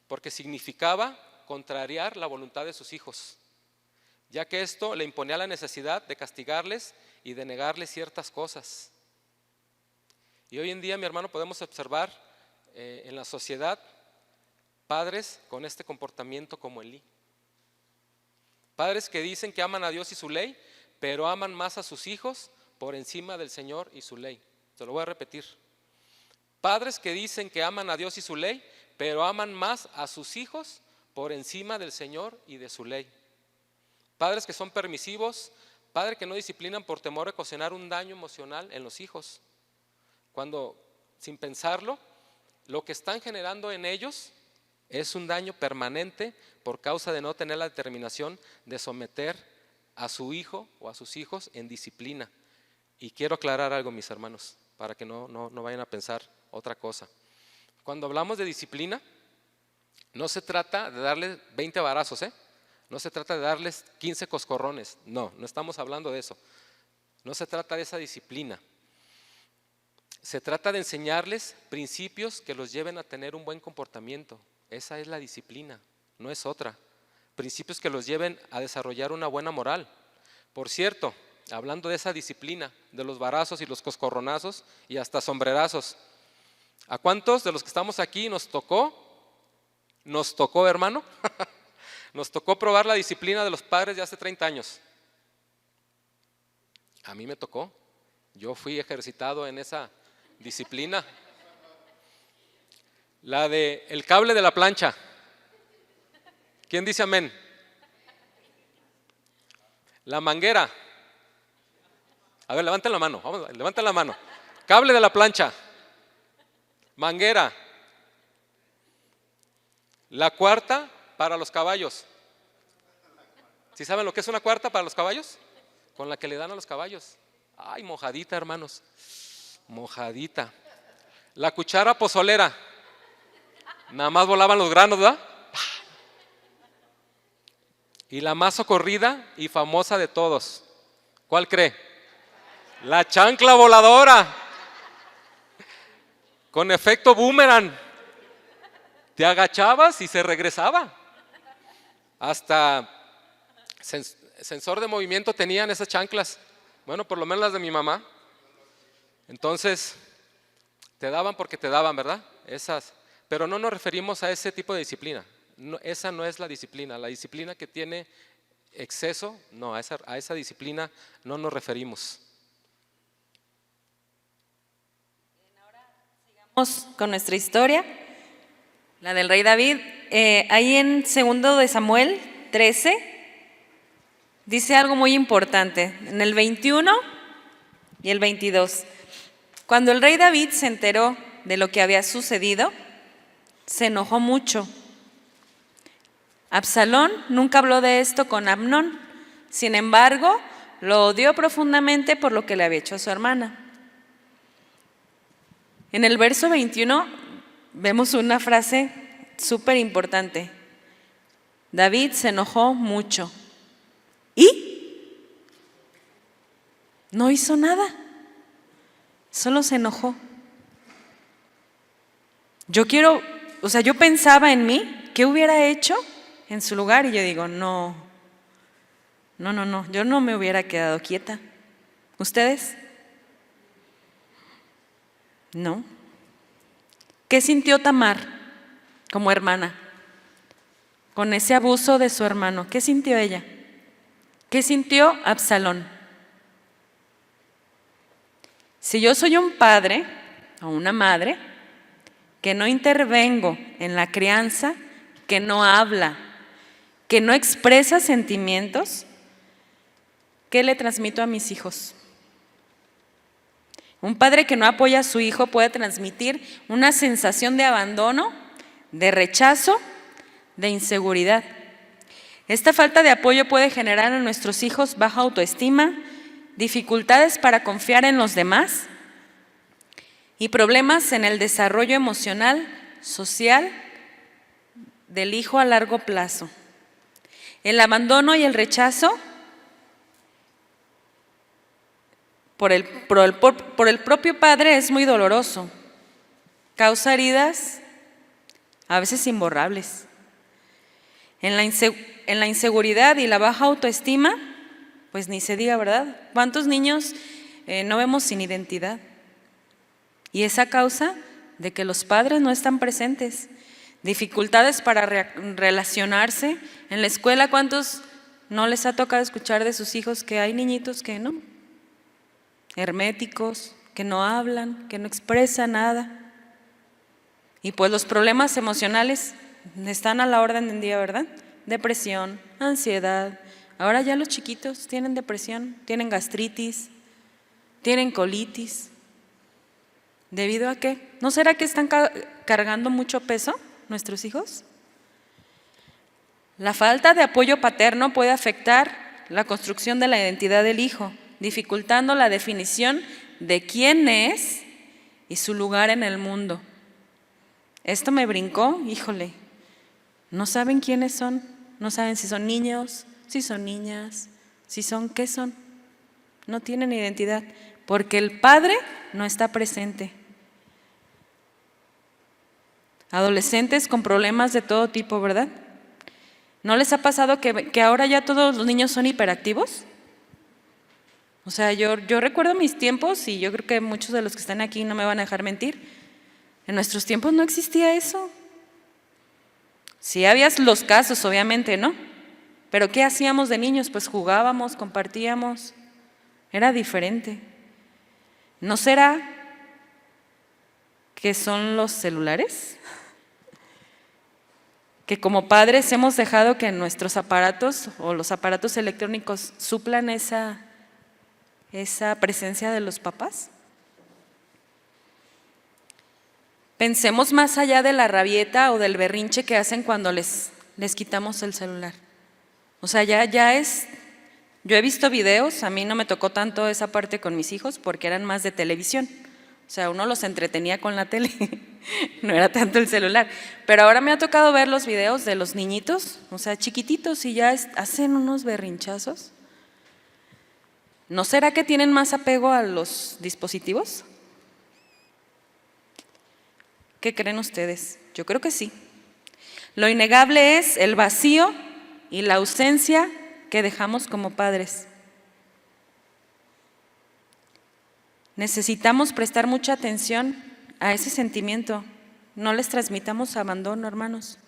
porque significaba contrariar la voluntad de sus hijos, ya que esto le imponía la necesidad de castigarles y de negarles ciertas cosas. Y hoy en día, mi hermano, podemos observar en la sociedad padres con este comportamiento como Elí. Padres que dicen que aman a Dios y su ley, pero aman más a sus hijos por encima del Señor y su ley. Te lo voy a repetir. Padres que dicen que aman a Dios y su ley, pero aman más a sus hijos por encima del Señor y de su ley. Padres que son permisivos, padres que no disciplinan por temor de ocasionar un daño emocional en los hijos, cuando sin pensarlo, lo que están generando en ellos es un daño permanente por causa de no tener la determinación de someter a su hijo o a sus hijos en disciplina. Y quiero aclarar algo, mis hermanos, para que no vayan a pensar otra cosa. Cuando hablamos de disciplina, no se trata de darles 20 varazos, no se trata de darles 15 coscorrones, no estamos hablando de eso. No se trata de esa disciplina. Se trata de enseñarles principios que los lleven a tener un buen comportamiento. Esa es la disciplina, no es otra. Principios que los lleven a desarrollar una buena moral. Por cierto, hablando de esa disciplina, de los varazos y los coscorronazos y hasta sombrerazos, ¿a cuántos de los que estamos aquí nos tocó, hermano? Nos tocó probar la disciplina de los padres de hace 30 años. A mí me tocó. Yo fui ejercitado en esa disciplina. La de el cable de la plancha. ¿Quién dice amén? La manguera. A ver, levanten la mano. Vamos, levanten la mano. Cable de la plancha. Manguera. La cuarta para los caballos. ¿Sí saben lo que es una cuarta para los caballos? Con la que le dan a los caballos. Ay, mojadita, hermanos. Mojadita. La cuchara pozolera. Nada más volaban los granos, ¿verdad? Y la más socorrida y famosa de todos, ¿cuál cree? La chancla voladora, con efecto boomerang. Te agachabas y se regresaba. Hasta sensor de movimiento tenían esas chanclas. Bueno, por lo menos las de mi mamá. Entonces, te daban porque te daban, ¿verdad? Esas. Pero no nos referimos a ese tipo de disciplina. No, esa no es la disciplina. La disciplina que tiene exceso, no, a esa disciplina no nos referimos. Vamos con nuestra historia, la del rey David. Ahí en 2 de Samuel 13 dice algo muy importante, en el 21 y el 22. Cuando el rey David se enteró de lo que había sucedido, se enojó mucho. Absalón nunca habló de esto con Amnón, sin embargo, lo odió profundamente por lo que le había hecho a su hermana. En el verso 21 vemos una frase súper importante. David se enojó mucho y no hizo nada, solo se enojó. Yo pensaba en mí, ¿qué hubiera hecho en su lugar? Y yo digo, no, yo no me hubiera quedado quieta. ¿Ustedes? No. ¿Qué sintió Tamar como hermana con ese abuso de su hermano? ¿Qué sintió ella? ¿Qué sintió Absalón? Si yo soy un padre o una madre que no intervengo en la crianza, que no habla, que no expresa sentimientos, ¿qué le transmito a mis hijos? Un padre que no apoya a su hijo puede transmitir una sensación de abandono, de rechazo, de inseguridad. Esta falta de apoyo puede generar en nuestros hijos baja autoestima, dificultades para confiar en los demás y problemas en el desarrollo emocional, social del hijo a largo plazo. El abandono y el rechazo por el propio padre es muy doloroso. Causa heridas a veces imborrables. En la inseguridad y la baja autoestima, pues ni se diga, ¿verdad? ¿Cuántos niños no vemos sin identidad? Y esa causa de que los padres no están presentes. Dificultades para relacionarse. En la escuela, ¿cuántos no les ha tocado escuchar de sus hijos que hay niñitos que no? Herméticos, que no hablan, que no expresan nada. Y pues los problemas emocionales están a la orden del día, ¿verdad? Depresión, ansiedad. Ahora ya los chiquitos tienen depresión, tienen gastritis, tienen colitis. ¿Debido a qué? ¿No será que están cargando mucho peso nuestros hijos? La falta de apoyo paterno puede afectar la construcción de la identidad del hijo, dificultando la definición de quién es y su lugar en el mundo. Esto me brincó, híjole, no saben quiénes son, no saben si son niños, si son niñas, si son, ¿qué son? No tienen identidad, porque el padre no está presente. Adolescentes con problemas de todo tipo, ¿verdad? ¿No les ha pasado que ahora ya todos los niños son hiperactivos? O sea, yo recuerdo mis tiempos y yo creo que muchos de los que están aquí no me van a dejar mentir. En nuestros tiempos no existía eso. Sí había los casos, obviamente, ¿no? Pero ¿qué hacíamos de niños? Pues jugábamos, compartíamos. Era diferente. ¿No será que son los celulares? Que como padres hemos dejado que nuestros aparatos o los aparatos electrónicos suplan esa presencia de los papás. Pensemos más allá de la rabieta o del berrinche que hacen cuando les quitamos el celular. O sea, ya es, yo he visto videos, a mí no me tocó tanto esa parte con mis hijos porque eran más de televisión. O sea, uno los entretenía con la tele, no era tanto el celular. Pero ahora me ha tocado ver los videos de los niñitos, o sea, chiquititos, y ya hacen unos berrinchazos. ¿No será que tienen más apego a los dispositivos? ¿Qué creen ustedes? Yo creo que sí. Lo innegable es el vacío y la ausencia que dejamos como padres. Necesitamos prestar mucha atención a ese sentimiento. No les transmitamos abandono, hermanos.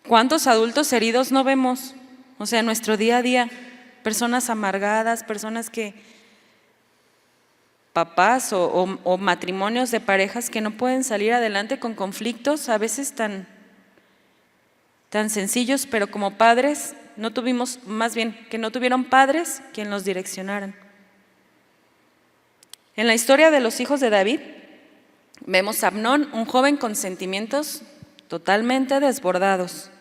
¿Cuántos adultos heridos no vemos? O sea, en nuestro día a día, personas amargadas, personas que, papás o matrimonios de parejas que no pueden salir adelante con conflictos, a veces tan sencillos, pero como padres no tuvimos, más bien, que no tuvieron padres quien los direccionaran. En la historia de los hijos de David, vemos a Amnón, un joven con sentimientos totalmente desbordados.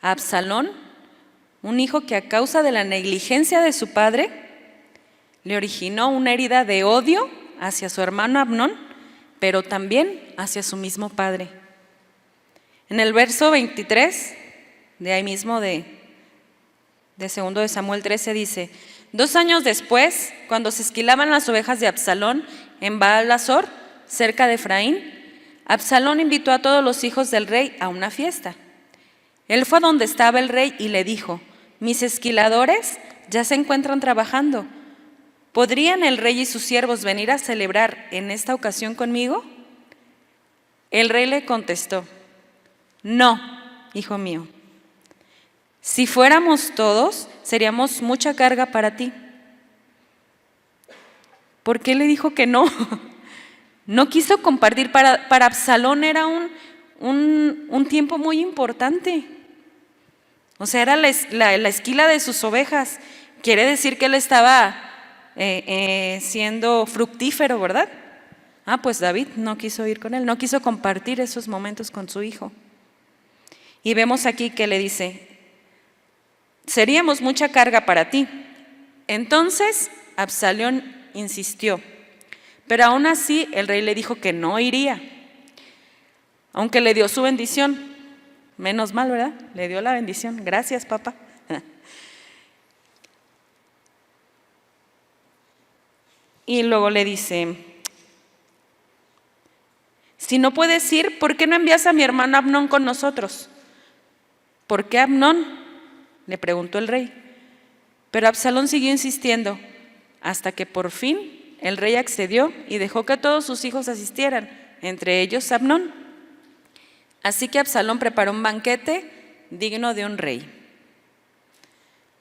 A Absalón, un hijo que a causa de la negligencia de su padre, le originó una herida de odio hacia su hermano Amnón, pero también hacia su mismo padre. En el verso 23, de ahí mismo de 2 de Samuel 13, dice: 2 años después, cuando se esquilaban las ovejas de Absalón en Baal-Hazor, cerca de Efraín, Absalón invitó a todos los hijos del rey a una fiesta. Él fue a donde estaba el rey y le dijo: mis esquiladores ya se encuentran trabajando. ¿Podrían el rey y sus siervos venir a celebrar en esta ocasión conmigo? El rey le contestó: no, hijo mío. Si fuéramos todos, seríamos mucha carga para ti. ¿Por qué le dijo que no? No quiso compartir. Para Absalón era un tiempo muy importante. O sea, era la esquila de sus ovejas. Quiere decir que él estaba siendo fructífero, ¿verdad? Pues David no quiso ir con él, no quiso compartir esos momentos con su hijo. Y vemos aquí que le dice: seríamos mucha carga para ti. Entonces Absalón insistió, pero aún así el rey le dijo que no iría, aunque le dio su bendición. Menos mal, ¿verdad? Le dio la bendición. Gracias, papá. Y luego le dice: si no puedes ir, ¿por qué no envías a mi hermano Amnón con nosotros? ¿Por qué Amnón?, le preguntó el rey. Pero Absalón siguió insistiendo, hasta que por fin el rey accedió y dejó que todos sus hijos asistieran, entre ellos Amnón. Así que Absalón preparó un banquete digno de un rey.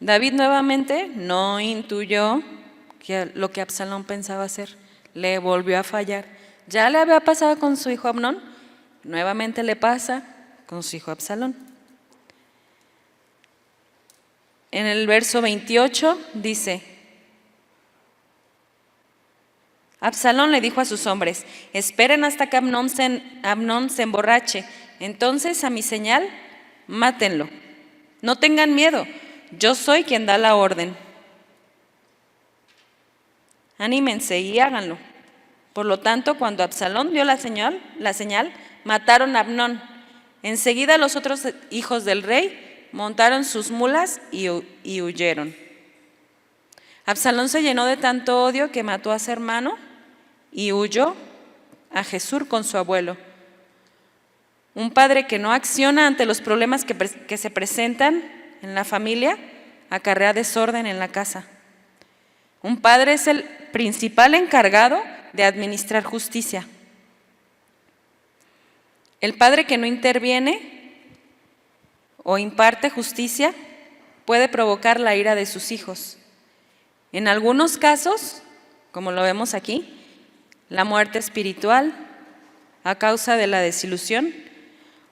David nuevamente no intuyó lo que Absalón pensaba hacer, le volvió a fallar. Ya le había pasado con su hijo Amnón, nuevamente le pasa con su hijo Absalón. En el verso 28 dice: Absalón le dijo a sus hombres: esperen hasta que Amnón se emborrache, entonces a mi señal, mátenlo. No tengan miedo, yo soy quien da la orden. Anímense y háganlo. Por lo tanto, cuando Absalón dio la señal, mataron a Amnón. Enseguida los otros hijos del rey montaron sus mulas y huyeron. Absalón se llenó de tanto odio que mató a su hermano y huyó a Jesús con su abuelo. Un padre que no acciona ante los problemas que se presentan en la familia acarrea desorden en la casa. Un padre es el principal encargado de administrar justicia. El padre que no interviene o imparte justicia puede provocar la ira de sus hijos. En algunos casos, como lo vemos aquí, la muerte espiritual a causa de la desilusión,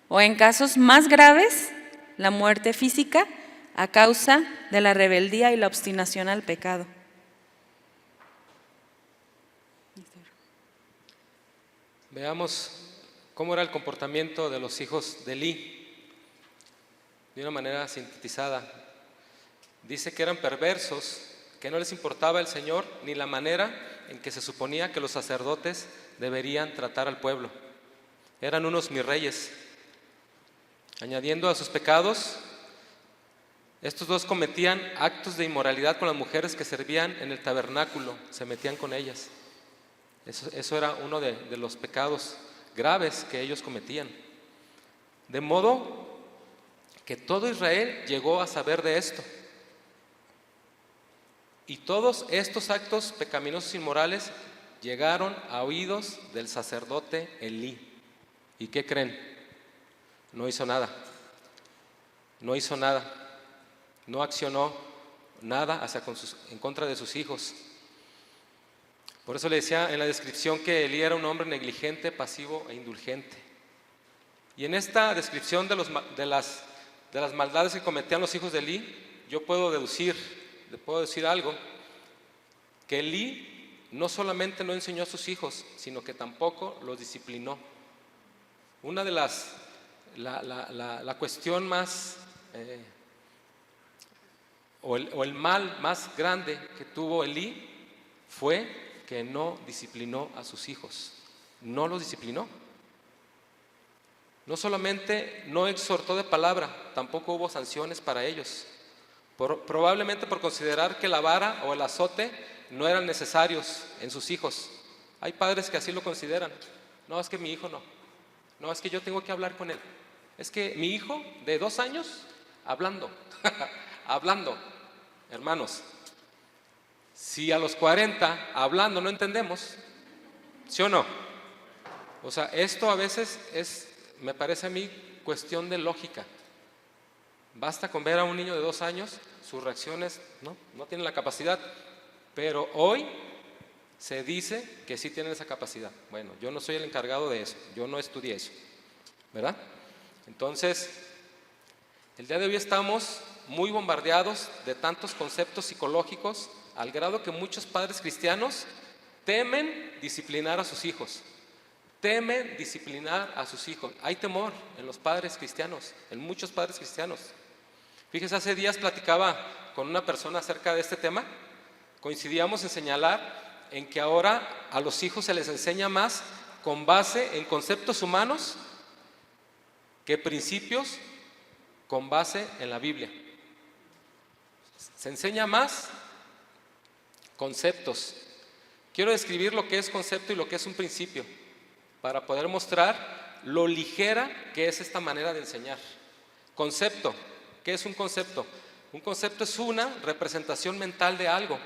o en casos más graves, la muerte física a causa de la rebeldía y la obstinación al pecado. Veamos cómo era el comportamiento de los hijos de Elí, de una manera sintetizada. Dice que eran perversos, que no les importaba el Señor ni la manera en que se suponía que los sacerdotes deberían tratar al pueblo. Eran unos mis reyes. Añadiendo a sus pecados, estos dos cometían actos de inmoralidad con las mujeres que servían en el tabernáculo, se metían con ellas. Eso era uno de los pecados graves que ellos cometían. De modo que todo Israel llegó a saber de esto. Y todos estos actos pecaminosos e inmorales llegaron a oídos del sacerdote Elí. ¿Y qué creen? No hizo nada. No hizo nada. No accionó nada en contra de sus hijos. Por eso le decía en la descripción que Elí era un hombre negligente, pasivo e indulgente. Y en esta descripción de las maldades que cometían los hijos de Elí, yo puedo decir algo, que Elí no solamente no enseñó a sus hijos, sino que tampoco los disciplinó. Una de la cuestión más, o el mal más grande que tuvo Elí fue que no disciplinó a sus hijos, no los disciplinó. No solamente no exhortó de palabra, tampoco hubo sanciones para ellos. Probablemente por considerar que la vara o el azote no eran necesarios en sus hijos. Hay padres que así lo consideran. No, es que mi hijo no. No, es que yo tengo que hablar con él. Es que mi hijo de 2 años, hablando, hablando. Hermanos, si a los 40 hablando no entendemos, ¿sí o no? O sea, esto a veces me parece a mí cuestión de lógica. Basta con ver a un niño de 2 años, sus reacciones no tienen la capacidad, pero hoy se dice que sí tienen esa capacidad. Bueno, yo no soy el encargado de eso, yo no estudié eso, ¿verdad? Entonces, el día de hoy estamos muy bombardeados de tantos conceptos psicológicos, al grado que muchos padres cristianos temen disciplinar a sus hijos. Temen disciplinar a sus hijos. Hay temor en los padres cristianos, en muchos padres cristianos. Fíjese, hace días platicaba con una persona acerca de este tema. Coincidíamos en señalar en que ahora a los hijos se les enseña más con base en conceptos humanos que principios con base en la Biblia. Se enseña más conceptos. Quiero describir lo que es concepto y lo que es un principio, para poder mostrar lo ligera que es esta manera de enseñar. Concepto. ¿Qué es un concepto? Un concepto es una representación mental de algo,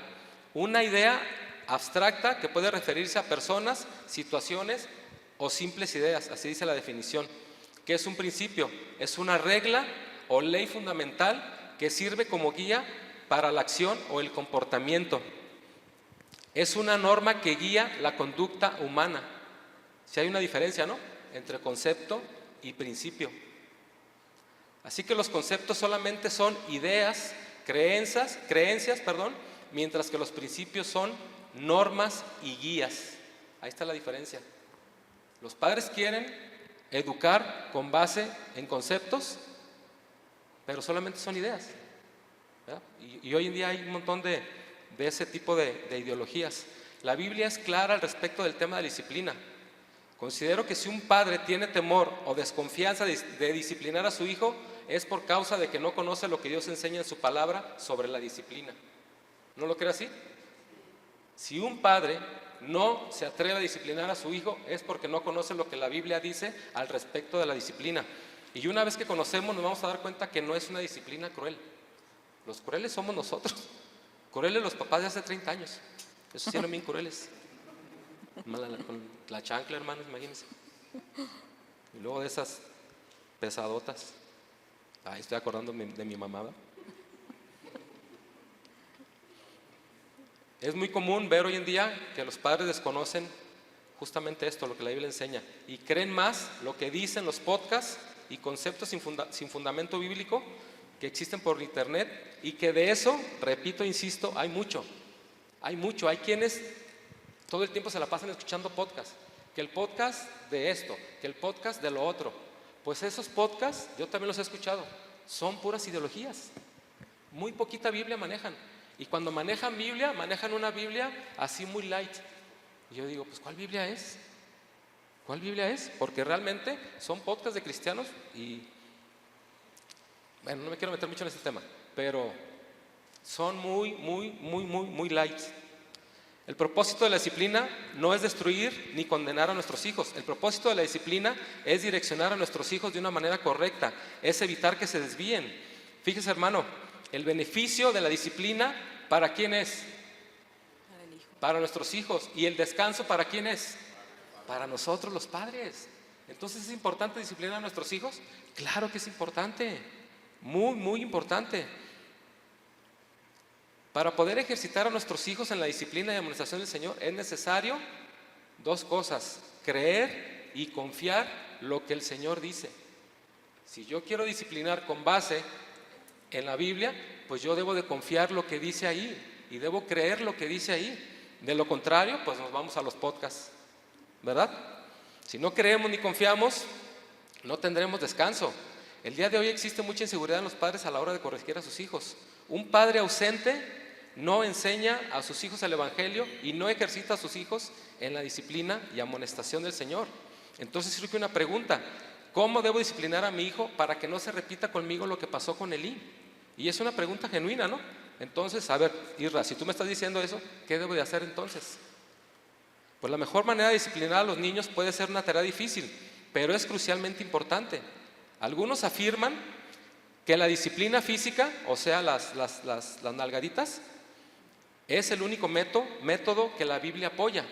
una idea abstracta que puede referirse a personas, situaciones o simples ideas, así dice la definición. ¿Qué es un principio? Es una regla o ley fundamental que sirve como guía para la acción o el comportamiento. Es una norma que guía la conducta humana. Si hay una diferencia, ¿no?, entre concepto y principio. Así que los conceptos solamente son ideas, creencias, mientras que los principios son normas y guías. Ahí está la diferencia. Los padres quieren educar con base en conceptos, pero solamente son ideas, ¿verdad? Y hoy en día hay un montón de ese tipo de ideologías. La Biblia es clara al respecto del tema de disciplina. Considero que si un padre tiene temor o desconfianza de disciplinar a su hijo, es por causa de que no conoce lo que Dios enseña en su palabra sobre la disciplina. ¿No lo cree así? Si un padre no se atreve a disciplinar a su hijo, es porque no conoce lo que la Biblia dice al respecto de la disciplina. Y una vez que conocemos, nos vamos a dar cuenta que no es una disciplina cruel. Los crueles somos nosotros. Crueles los papás de hace 30 años. Esos sí eran bien crueles. Con la chancla, hermanos, imagínense. Y luego de esas pesadotas. Ahí estoy acordando de mi mamá, ¿verdad? Es muy común ver hoy en día que los padres desconocen justamente esto, lo que la Biblia enseña, y creen más lo que dicen los podcasts y conceptos sin fundamento bíblico que existen por internet, y que de eso, repito, insisto, hay mucho, hay quienes todo el tiempo se la pasan escuchando podcasts, que el podcast de esto, que el podcast de lo otro. Pues esos podcasts, yo también los he escuchado, son puras ideologías, muy poquita Biblia manejan. Y cuando manejan Biblia, manejan una Biblia así muy light. Y yo digo, pues ¿cuál Biblia es? ¿Cuál Biblia es? Porque realmente son podcasts de cristianos y, bueno, no me quiero meter mucho en ese tema, pero son muy light. El propósito de la disciplina no es destruir ni condenar a nuestros hijos. El propósito de la disciplina es direccionar a nuestros hijos de una manera correcta, es evitar que se desvíen. Fíjese, hermano, el beneficio de la disciplina, ¿para quién es? Para nuestros hijos. ¿Y el descanso para quién es? Para nosotros los padres. Entonces, ¿es importante disciplinar a nuestros hijos? Claro que es importante, muy importante. Para poder ejercitar a nuestros hijos en la disciplina y amonestación del Señor es necesario dos cosas: creer y confiar lo que el Señor dice. Si yo quiero disciplinar con base en la Biblia, pues yo debo de confiar lo que dice ahí y debo creer lo que dice ahí. De lo contrario, pues nos vamos a los podcasts, ¿verdad? Si no creemos ni confiamos, no tendremos descanso. El día de hoy existe mucha inseguridad en los padres a la hora de corregir a sus hijos. Un padre ausente no enseña a sus hijos el Evangelio y no ejercita a sus hijos en la disciplina y amonestación del Señor. Entonces surge una pregunta: ¿cómo debo disciplinar a mi hijo para que no se repita conmigo lo que pasó con Elí? Y es una pregunta genuina, ¿no? Entonces, a ver, Isra, si tú me estás diciendo eso, ¿qué debo de hacer entonces? Pues la mejor manera de disciplinar a los niños puede ser una tarea difícil, pero es crucialmente importante. Algunos afirman que la disciplina física, o sea, las nalgaditas, es el único método que la Biblia apoya.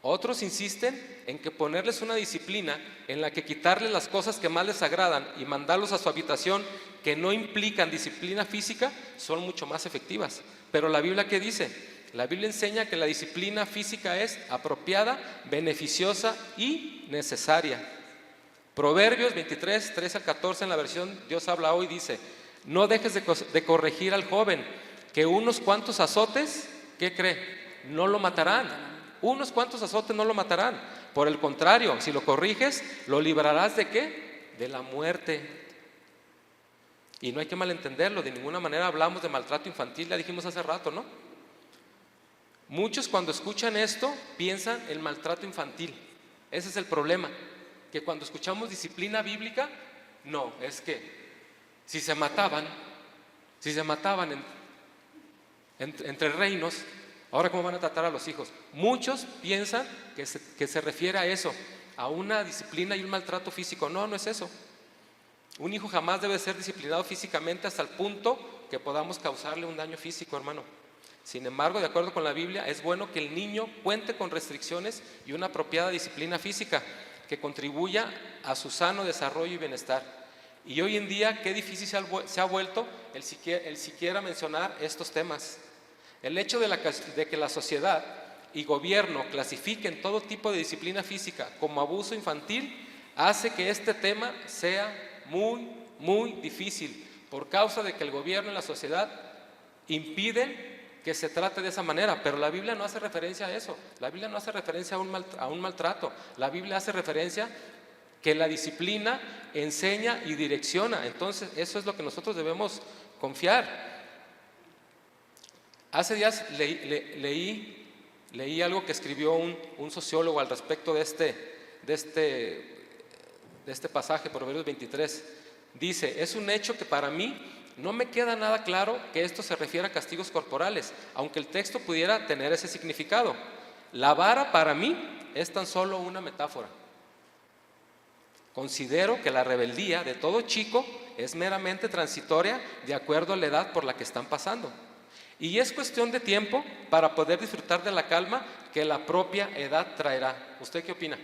Otros insisten en que ponerles una disciplina en la que quitarles las cosas que más les agradan y mandarlos a su habitación que no implican disciplina física son mucho más efectivas. Pero la Biblia, ¿qué dice? La Biblia enseña que la disciplina física es apropiada, beneficiosa y necesaria. Proverbios 23, 13 al 14 en la versión Dios habla hoy dice: no dejes de corregir al joven, que unos cuantos azotes, ¿qué cree? No lo matarán. Unos cuantos azotes no lo matarán. Por el contrario, si lo corriges, lo librarás ¿de qué? De la muerte. Y no hay que malentenderlo, de ninguna manera hablamos de maltrato infantil, ya dijimos hace rato, ¿no? Muchos cuando escuchan esto piensan en maltrato infantil. Ese es el problema, que cuando escuchamos disciplina bíblica, no, es que si se mataban entre reinos, ahora ¿cómo van a tratar a los hijos? Muchos piensan que se refiere a eso, a una disciplina y un maltrato físico. No, no es eso. Un hijo jamás debe ser disciplinado físicamente hasta el punto que podamos causarle un daño físico, hermano. Sin embargo, de acuerdo con la Biblia, es bueno que el niño cuente con restricciones y una apropiada disciplina física que contribuya a su sano desarrollo y bienestar. Y hoy en día, qué difícil se ha vuelto el siquiera mencionar estos temas. El hecho de que la sociedad y gobierno clasifiquen todo tipo de disciplina física como abuso infantil hace que este tema sea muy difícil, por causa de que el gobierno y la sociedad impiden que se trate de esa manera. Pero la Biblia no hace referencia a eso. La Biblia no hace referencia a un maltrato. La Biblia hace referencia que la disciplina enseña y direcciona. Entonces eso es lo que nosotros debemos confiar. Hace días leí algo que escribió un sociólogo al respecto de este pasaje, Proverbios 23. Dice: es un hecho que para mí no me queda nada claro que esto se refiere a castigos corporales, aunque el texto pudiera tener ese significado. La vara para mí es tan solo una metáfora. Considero que la rebeldía de todo chico es meramente transitoria de acuerdo a la edad por la que están pasando. Y es cuestión de tiempo para poder disfrutar de la calma que la propia edad traerá. ¿Usted qué opina?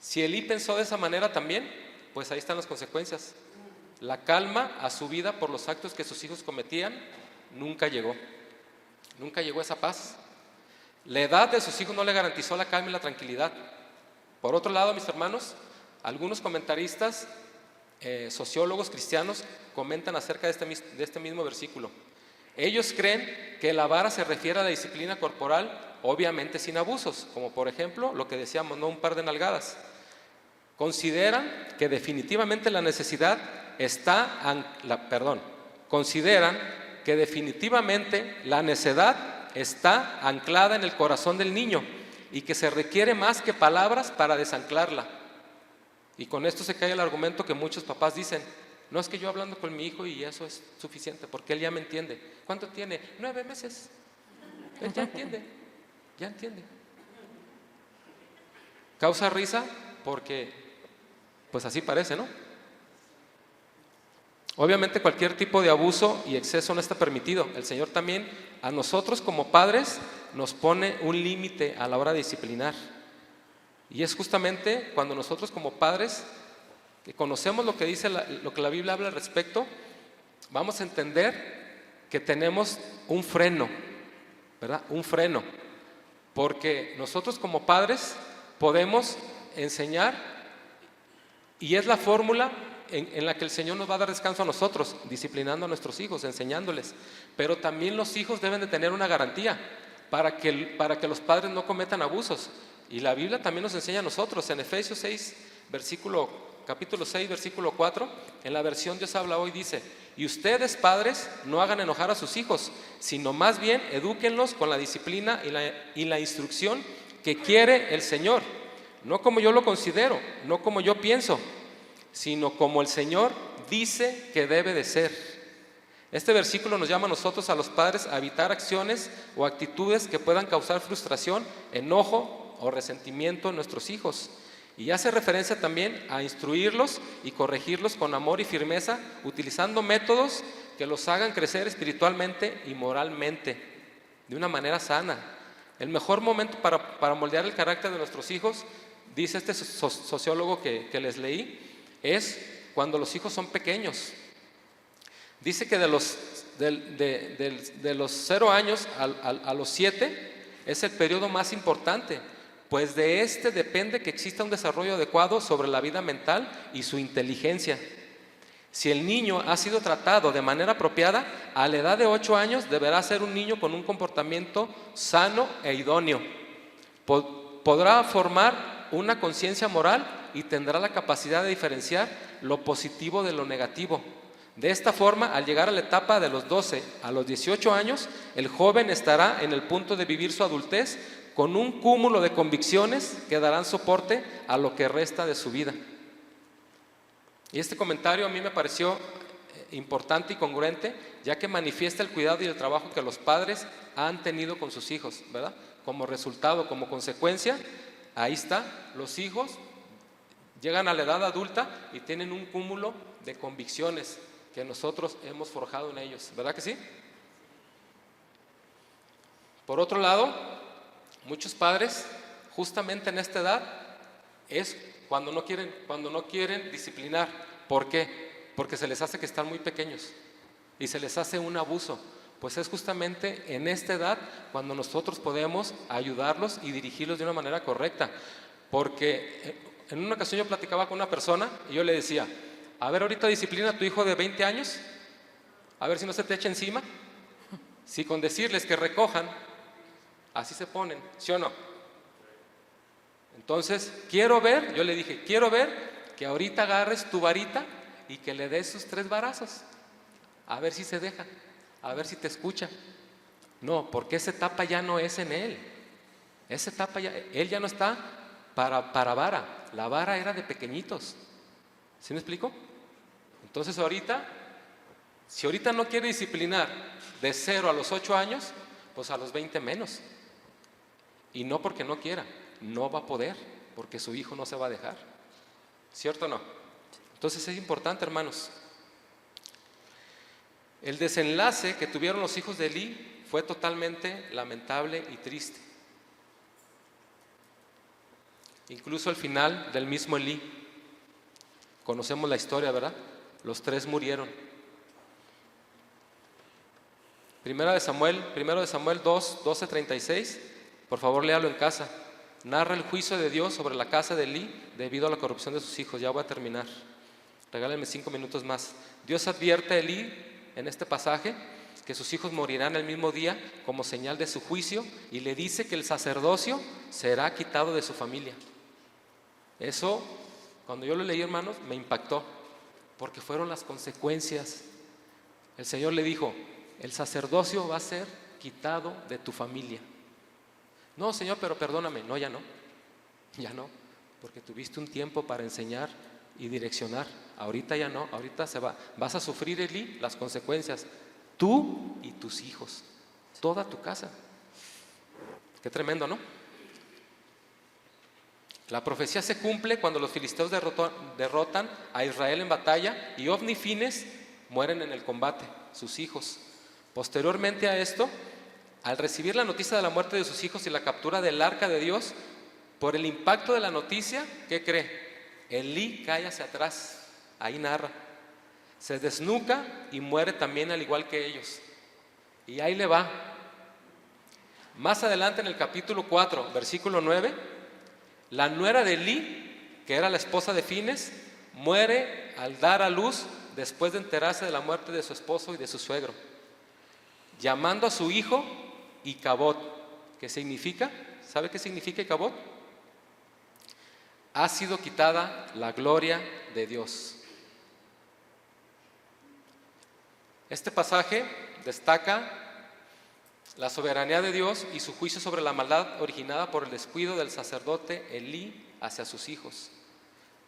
Si Elí pensó de esa manera también, pues ahí están las consecuencias. La calma a su vida por los actos que sus hijos cometían nunca llegó. Nunca llegó esa paz. La edad de sus hijos no le garantizó la calma y la tranquilidad. Por otro lado, mis hermanos, algunos comentaristas, sociólogos cristianos, comentan acerca de este mismo versículo. Ellos creen que la vara se refiere a la disciplina corporal, obviamente sin abusos, como por ejemplo lo que decíamos, no un par de nalgadas. Consideran que definitivamente la necesidad consideran que definitivamente la necedad está anclada en el corazón del niño y que se requiere más que palabras para desanclarla. Y con esto se cae el argumento que muchos papás dicen: no, es que yo hablando con mi hijo y eso es suficiente, porque él ya me entiende. ¿Cuánto tiene? 9 meses. Él ya entiende, ya entiende. Causa risa porque, pues así parece, ¿no? Obviamente cualquier tipo de abuso y exceso no está permitido. El Señor también a nosotros como padres nos pone un límite a la hora de disciplinar. Y es justamente cuando nosotros como padres, que conocemos lo que dice lo que la Biblia habla al respecto, vamos a entender que tenemos un freno, ¿verdad? Un freno. Porque nosotros como padres podemos enseñar, y es la fórmula en la que el Señor nos va a dar descanso a nosotros, disciplinando a nuestros hijos, enseñándoles. Pero también los hijos deben de tener una garantía para que los padres no cometan abusos. Y la Biblia también nos enseña a nosotros. En Efesios 6, capítulo 6, versículo 4, en la versión Dios habla hoy, dice: y ustedes, padres, no hagan enojar a sus hijos, sino más bien edúquenlos con la disciplina y la instrucción que quiere el Señor, no como yo lo considero, no como yo pienso, sino como el Señor dice que debe de ser. Este versículo nos llama a nosotros, a los padres, a evitar acciones o actitudes que puedan causar frustración, enojo o resentimiento en nuestros hijos. Y hace referencia también a instruirlos y corregirlos con amor y firmeza, utilizando métodos que los hagan crecer espiritualmente y moralmente, de una manera sana. El mejor momento para moldear el carácter de nuestros hijos, dice este sociólogo que les leí, es cuando los hijos son pequeños. Dice que de los 0 años a los 7 es el periodo más importante, pues de este depende que exista un desarrollo adecuado sobre la vida mental y su inteligencia. Si el niño ha sido tratado de manera apropiada, a la edad de 8 años deberá ser un niño con un comportamiento sano e idóneo. Podrá formar una conciencia moral y tendrá la capacidad de diferenciar lo positivo de lo negativo. De esta forma, al llegar a la etapa de los 12 a los 18 años, el joven estará en el punto de vivir su adultez con un cúmulo de convicciones que darán soporte a lo que resta de su vida. Y este comentario a mí me pareció importante y congruente, ya que manifiesta el cuidado y el trabajo que los padres han tenido con sus hijos, ¿verdad? Como resultado, como consecuencia, ahí está, los hijos llegan a la edad adulta y tienen un cúmulo de convicciones que nosotros hemos forjado en ellos, ¿verdad que sí? Por otro lado, muchos padres, justamente en esta edad, es cuando no quieren disciplinar. ¿Por qué? Porque se les hace que están muy pequeños y se les hace un abuso. Pues es justamente en esta edad cuando nosotros podemos ayudarlos y dirigirlos de una manera correcta. Porque en una ocasión yo platicaba con una persona y yo le decía: a ver, ahorita disciplina a tu hijo de 20 años, a ver si no se te echa encima. Si con decirles que recojan, así se ponen, ¿sí o no? Entonces, yo le dije, quiero ver que ahorita agarres tu varita y que le des sus 3 varazos, a ver si se deja, a ver si te escucha. No, porque esa etapa ya no es en él. Esa etapa él ya no está para vara. La vara era de pequeñitos. ¿Sí me explico? Entonces si ahorita no quiere disciplinar de 0 a los 8 años, pues a los 20 menos. Y no porque no quiera, no va a poder, porque su hijo no se va a dejar. ¿Cierto o no? Entonces es importante, hermanos. El desenlace que tuvieron los hijos de Elí fue totalmente lamentable y triste. Incluso al final del mismo Elí, conocemos la historia, ¿verdad? Los 3 murieron. Primero de Samuel 2, 12-36, por favor léalo en casa. Narra el juicio de Dios sobre la casa de Elí debido a la corrupción de sus hijos. Ya voy a terminar. Regálenme 5 minutos más. Dios advierte a Elí en este pasaje que sus hijos morirán el mismo día como señal de su juicio, y le dice que el sacerdocio será quitado de su familia. Eso, cuando yo lo leí, hermanos, me impactó, porque fueron las consecuencias. El Señor le dijo, el sacerdocio va a ser quitado de tu familia. No, Señor, pero perdóname. No, ya no, porque tuviste un tiempo para enseñar y direccionar. Ahorita ya no, ahorita vas a sufrir, Elí, las consecuencias, tú y tus hijos, toda tu casa. Qué tremendo, ¿no? La profecía se cumple cuando los filisteos derrotan a Israel en batalla y Ofni y Fines mueren en el combate, sus hijos. Posteriormente a esto, al recibir la noticia de la muerte de sus hijos y la captura del arca de Dios, por el impacto de la noticia, ¿qué cree? Elí cae hacia atrás, ahí narra, se desnuca y muere también al igual que ellos. Y ahí le va. Más adelante en el capítulo 4, versículo 9, la nuera de Elí, que era la esposa de Fines, muere al dar a luz después de enterarse de la muerte de su esposo y de su suegro, llamando a su hijo Icabod, que significa, ¿sabe qué significa Icabod? Ha sido quitada la gloria de Dios. Este pasaje destaca la soberanía de Dios y su juicio sobre la maldad originada por el descuido del sacerdote Elí hacia sus hijos.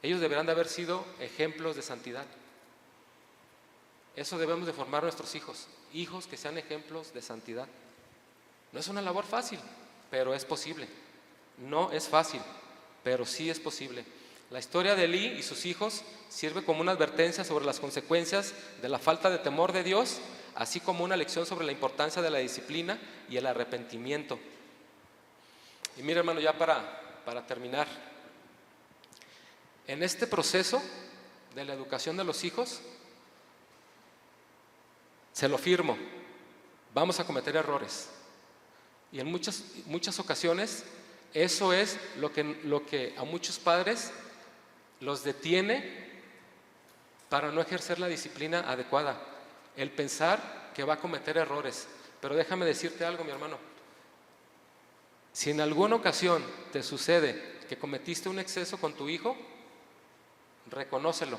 Ellos deberán de haber sido ejemplos de santidad. Eso debemos de formar nuestros hijos, hijos que sean ejemplos de santidad. No es una labor fácil, pero es posible. No es fácil, pero sí es posible. La historia de Elí y sus hijos sirve como una advertencia sobre las consecuencias de la falta de temor de Dios, así como una lección sobre la importancia de la disciplina y el arrepentimiento. Y mira, hermano, ya para terminar, en este proceso de la educación de los hijos, se lo firmo, vamos a cometer errores. Y en muchas ocasiones eso es lo que a muchos padres los detiene para no ejercer la disciplina adecuada, el pensar que va a cometer errores. Pero déjame decirte algo, mi hermano, si en alguna ocasión te sucede que cometiste un exceso con tu hijo, reconócelo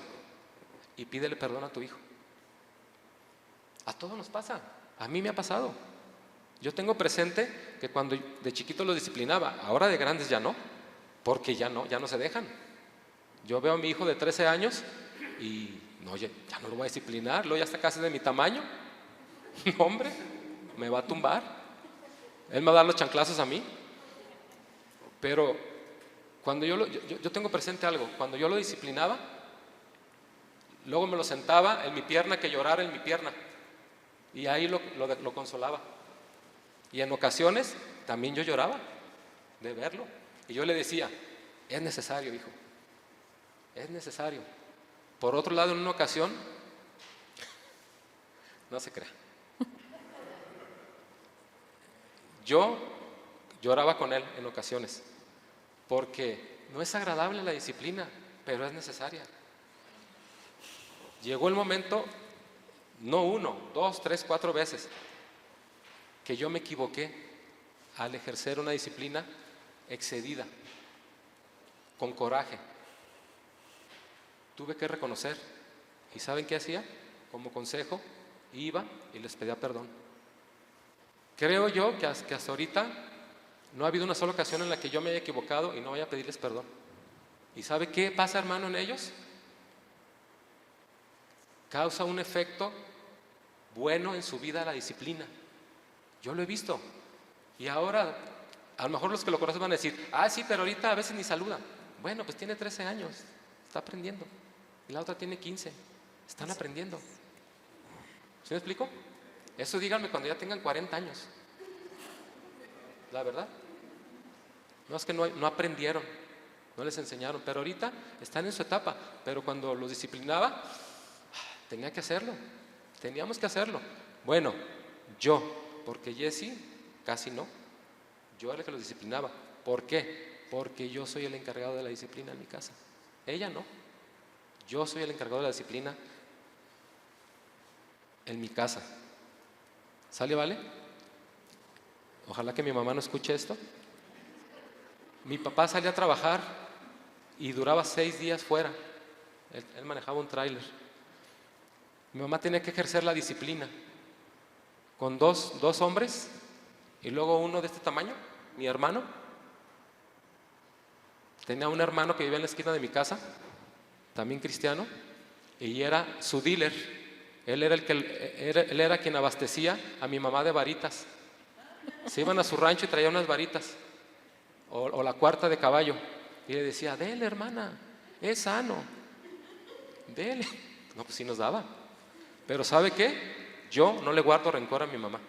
y pídele perdón a tu hijo. A todos nos pasa, a mí me ha pasado. Yo tengo presente que cuando de chiquito lo disciplinaba, ahora de grandes ya no, porque ya no se dejan. Yo veo a mi hijo de 13 años y no, ya no lo voy a disciplinar, luego ya está casi de mi tamaño. No, hombre, me va a tumbar. Él me va a dar los chanclazos a mí. Pero cuando yo tengo presente algo, cuando yo lo disciplinaba, luego me lo sentaba en mi pierna, que llorara en mi pierna, y ahí lo consolaba. Y en ocasiones también yo lloraba de verlo, y yo le decía, es necesario, hijo, es necesario. Por otro lado, en una ocasión, no se crea, yo lloraba con él en ocasiones, porque no es agradable la disciplina, pero es necesaria. Llegó el momento, no 1, 2, 3, 4 veces, que yo me equivoqué al ejercer una disciplina excedida, con coraje. Tuve que reconocer. ¿Y saben qué hacía? Como consejo, iba y les pedía perdón. Creo yo que hasta ahorita no ha habido una sola ocasión en la que yo me haya equivocado y no vaya a pedirles perdón. ¿Y sabe qué pasa, hermano, en ellos? Causa un efecto bueno en su vida la disciplina. Yo lo he visto. Y ahora, a lo mejor los que lo conocen van a decir, sí, pero ahorita a veces ni saluda. Bueno, pues tiene 13 años, está aprendiendo. Y la otra tiene 15, están aprendiendo. ¿Sí me explico? Eso díganme cuando ya tengan 40 años. La verdad. No es que no aprendieron, no les enseñaron, pero ahorita están en su etapa. Pero cuando los disciplinaba, tenía que hacerlo, teníamos que hacerlo. Bueno, porque Jesse casi no, yo era el que los disciplinaba. ¿Por qué? Porque yo soy el encargado de la disciplina en mi casa. Ella no, yo soy el encargado de la disciplina en mi casa. ¿Sale, vale? Ojalá que mi mamá no escuche esto. Mi papá salía a trabajar y duraba 6 días fuera. Él manejaba un tráiler. Mi mamá tenía que ejercer la disciplina con dos hombres y luego uno de este tamaño, mi hermano. Tenía un hermano que vivía en la esquina de mi casa, también cristiano, y era su dealer. Él era quien abastecía a mi mamá de varitas. Se iban a su rancho y traía unas varitas, o la cuarta de caballo, y le decía: dele, hermana, es sano, dele. No, pues sí nos daba. Pero ¿sabe qué? Yo no le guardo rencor a mi mamá.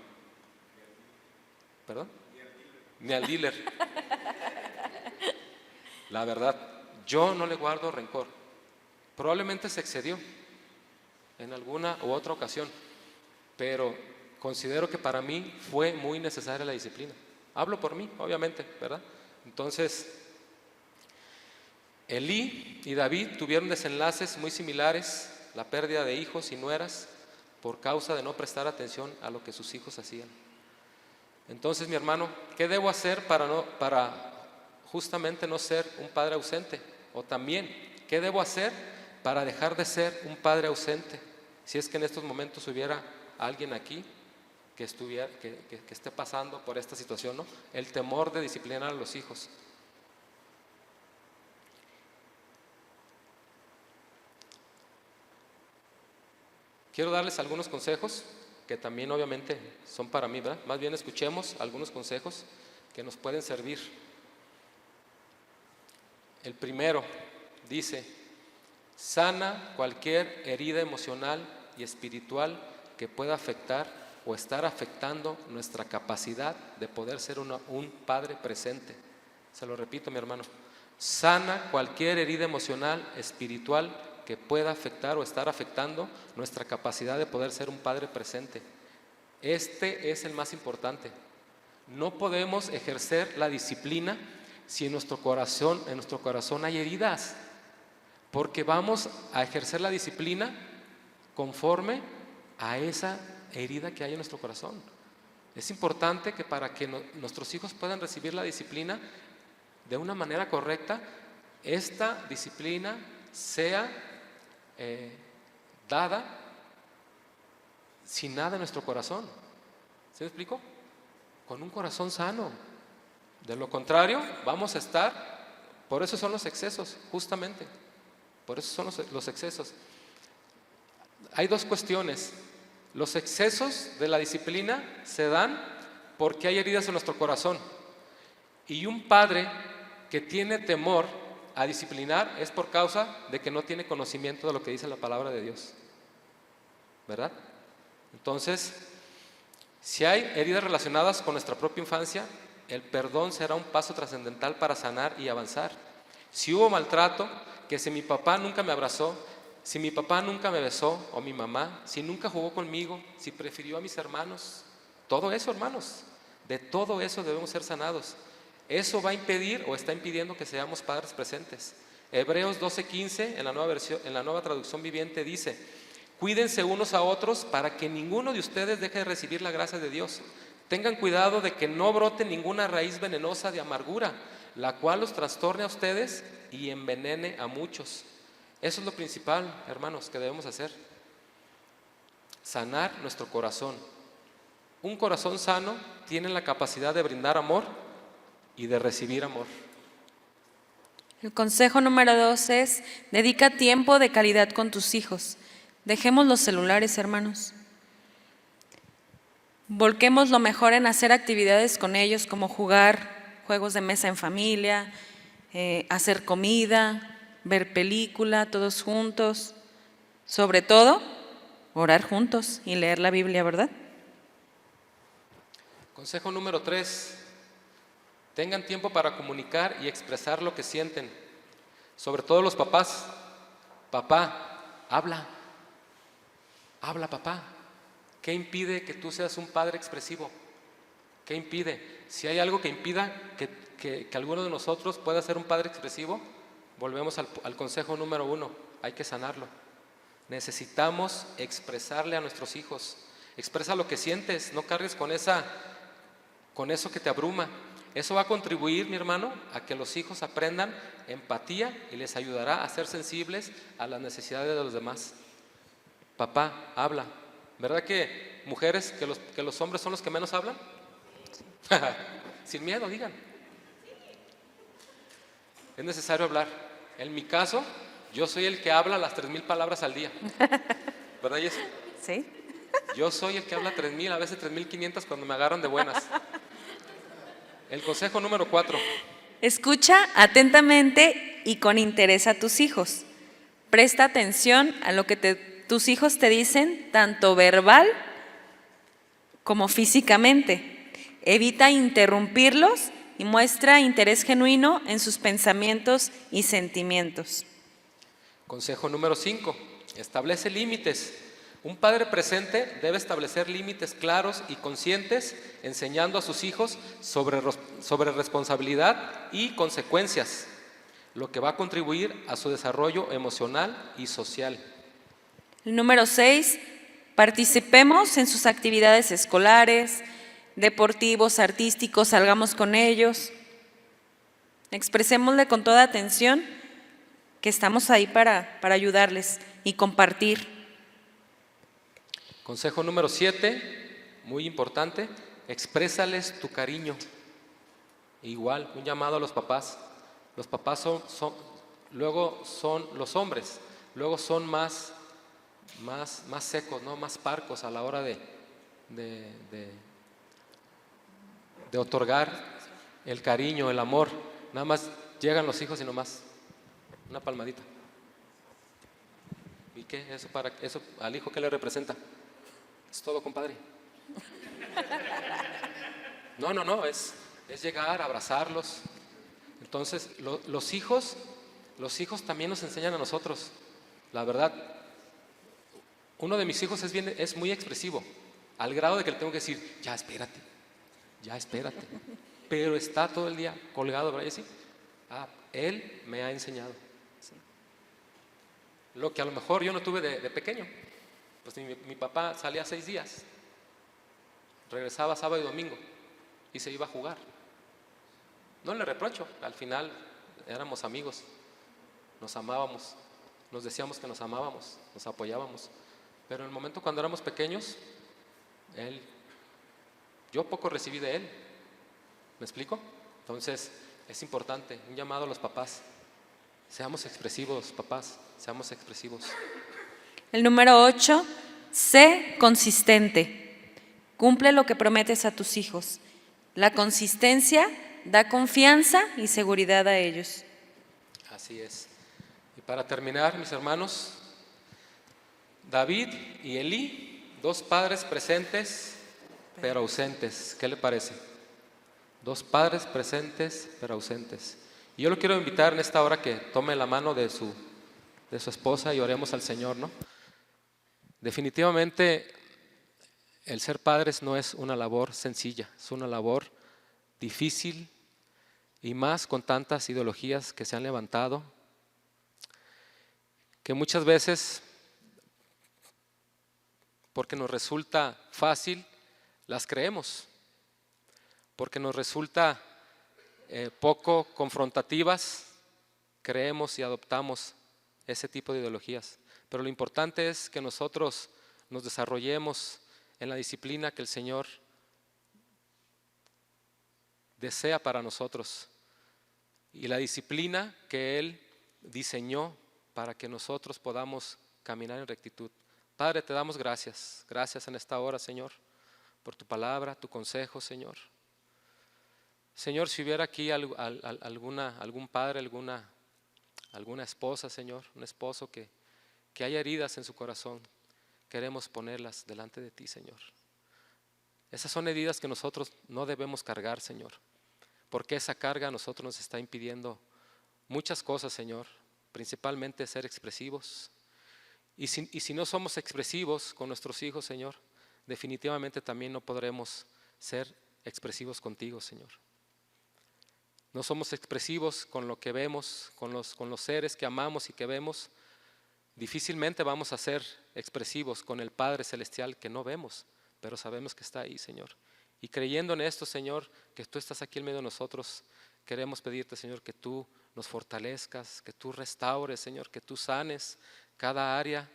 ¿Perdón? Ni al dealer. La verdad, yo no le guardo rencor. Probablemente se excedió en alguna u otra ocasión, pero considero que para mí fue muy necesaria la disciplina. Hablo por mí, obviamente, ¿verdad? Entonces, Elí y David tuvieron desenlaces muy similares, la pérdida de hijos y nueras por causa de no prestar atención a lo que sus hijos hacían. Entonces, mi hermano, ¿qué debo hacer para justamente no ser un padre ausente? O también, ¿qué debo hacer para dejar de ser un padre ausente? Si es que en estos momentos hubiera alguien aquí que esté pasando por esta situación, ¿no? El temor de disciplinar a los hijos. Quiero darles algunos consejos que también obviamente son para mí, ¿verdad? Más bien escuchemos algunos consejos que nos pueden servir. El primero dice: sana cualquier herida emocional y espiritual que pueda afectar o estar afectando nuestra capacidad de poder ser un padre presente. Se lo repito, mi hermano: sana cualquier herida emocional, espiritual que pueda afectar o estar afectando nuestra capacidad de poder ser un padre presente. Este es el más importante. No podemos ejercer la disciplina si en nuestro corazón hay heridas, porque vamos a ejercer la disciplina conforme a esa herida que hay en nuestro corazón. Es importante que para que nuestros hijos puedan recibir la disciplina de una manera correcta, esta disciplina sea dada sin nada en nuestro corazón. ¿Se me explicó? Con un corazón sano. De lo contrario, vamos a estar, por eso son los excesos, justamente, por eso son los excesos. Hay dos cuestiones. Los excesos de la disciplina se dan porque hay heridas en nuestro corazón. Y un padre que tiene temor a disciplinar es por causa de que no tiene conocimiento de lo que dice la palabra de Dios, ¿verdad? Entonces, si hay heridas relacionadas con nuestra propia infancia, el perdón será un paso trascendental para sanar y avanzar. Si hubo maltrato, que si mi papá nunca me abrazó, si mi papá nunca me besó, o mi mamá, si nunca jugó conmigo, si prefirió a mis hermanos, todo eso, hermanos, de todo eso debemos ser sanados. Eso va a impedir o está impidiendo que seamos padres presentes. Hebreos 12:15 en la nueva traducción viviente dice: cuídense unos a otros para que ninguno de ustedes deje de recibir la gracia de Dios. Tengan cuidado de que no brote ninguna raíz venenosa de amargura, la cual los trastorne a ustedes y envenene a muchos. Eso es lo principal, hermanos, que debemos hacer. Sanar nuestro corazón. Un corazón sano tiene la capacidad de brindar amor y de recibir amor. El consejo número 2 es: dedica tiempo de calidad con tus hijos. Dejemos los celulares, hermanos. Volquemos lo mejor en hacer actividades con ellos, como jugar juegos de mesa en familia, hacer comida, ver película todos juntos. Sobre todo, orar juntos y leer la Biblia, ¿verdad? Consejo número 3. Tengan tiempo para comunicar y expresar lo que sienten. Sobre todo los papás. Papá, habla. Habla, papá. ¿Qué impide que tú seas un padre expresivo? ¿Qué impide? Si hay algo que impida que alguno de nosotros pueda ser un padre expresivo, volvemos al consejo número 1. Hay que sanarlo. Necesitamos expresarle a nuestros hijos. Expresa lo que sientes. No cargues con eso que te abruma. Eso va a contribuir, mi hermano, a que los hijos aprendan empatía y les ayudará a ser sensibles a las necesidades de los demás. Papá, habla. ¿Verdad que mujeres, que los hombres son los que menos hablan? Sin miedo, digan. Es necesario hablar. En mi caso, yo soy el que habla las 3,000 palabras al día. ¿Verdad, Jessy? Sí. Yo soy el que habla 3,000, a veces 3,500 cuando me agarran de buenas. El consejo número 4. Escucha atentamente y con interés a tus hijos. Presta atención a lo que tus hijos te dicen, tanto verbal como físicamente. Evita interrumpirlos y muestra interés genuino en sus pensamientos y sentimientos. Consejo número 5. Establece límites. Un padre presente debe establecer límites claros y conscientes, enseñando a sus hijos sobre responsabilidad y consecuencias, lo que va a contribuir a su desarrollo emocional y social. El número 6, participemos en sus actividades escolares, deportivos, artísticos, salgamos con ellos. Expresémosle con toda atención que estamos ahí para ayudarles y compartir. Consejo número 7, muy importante, exprésales tu cariño. Igual, un llamado a los papás. Los papás luego son los hombres, luego son más secos, ¿no? Más parcos a la hora de otorgar el cariño, el amor. Nada más llegan los hijos y nomás una palmadita. ¿Y qué? Eso al hijo, ¿qué le representa? Es todo, compadre. No, es llegar, abrazarlos. Entonces, los hijos también nos enseñan a nosotros. La verdad, uno de mis hijos es muy expresivo, al grado de que le tengo que decir, ya espérate. Pero está todo el día colgado, ¿verdad? Sí. Él me ha enseñado. Sí. Lo que a lo mejor yo no tuve de pequeño. Pues mi papá salía 6 días, regresaba sábado y domingo y se iba a jugar. No le reprocho, al final éramos amigos, nos amábamos, nos decíamos que nos amábamos, nos apoyábamos. Pero en el momento cuando éramos pequeños, yo poco recibí de él. ¿Me explico? Entonces es importante, un llamado a los papás. Seamos expresivos, papás, seamos expresivos. El número 8, sé consistente. Cumple lo que prometes a tus hijos. La consistencia da confianza y seguridad a ellos. Así es. Y para terminar, mis hermanos, David y Elí, 2 padres presentes pero ausentes. ¿Qué le parece? 2 padres presentes pero ausentes. Y yo lo quiero invitar en esta hora que tome la mano de su esposa y oremos al Señor, ¿no? Definitivamente el ser padres no es una labor sencilla, es una labor difícil y más con tantas ideologías que se han levantado, que muchas veces, porque nos resulta fácil, las creemos, porque nos resulta poco confrontativas, creemos y adoptamos ese tipo de ideologías. Pero lo importante es que nosotros nos desarrollemos en la disciplina que el Señor desea para nosotros y la disciplina que Él diseñó para que nosotros podamos caminar en rectitud. Padre, te damos gracias en esta hora, Señor, por tu palabra, tu consejo, Señor. Señor, si hubiera aquí algún padre, alguna esposa, Señor, un esposo que haya heridas en su corazón, queremos ponerlas delante de ti, Señor. Esas son heridas que nosotros no debemos cargar, Señor, porque esa carga a nosotros nos está impidiendo muchas cosas, Señor, principalmente ser expresivos. Y si no somos expresivos con nuestros hijos, Señor, definitivamente también no podremos ser expresivos contigo, Señor. No somos expresivos con lo que vemos, con los seres que amamos y que vemos. Difícilmente vamos a ser expresivos con el Padre Celestial que no vemos, pero sabemos que está ahí, Señor. Y creyendo en esto, Señor, que tú estás aquí en medio de nosotros, queremos pedirte, Señor, que tú nos fortalezcas, que tú restaures, Señor, que tú sanes cada área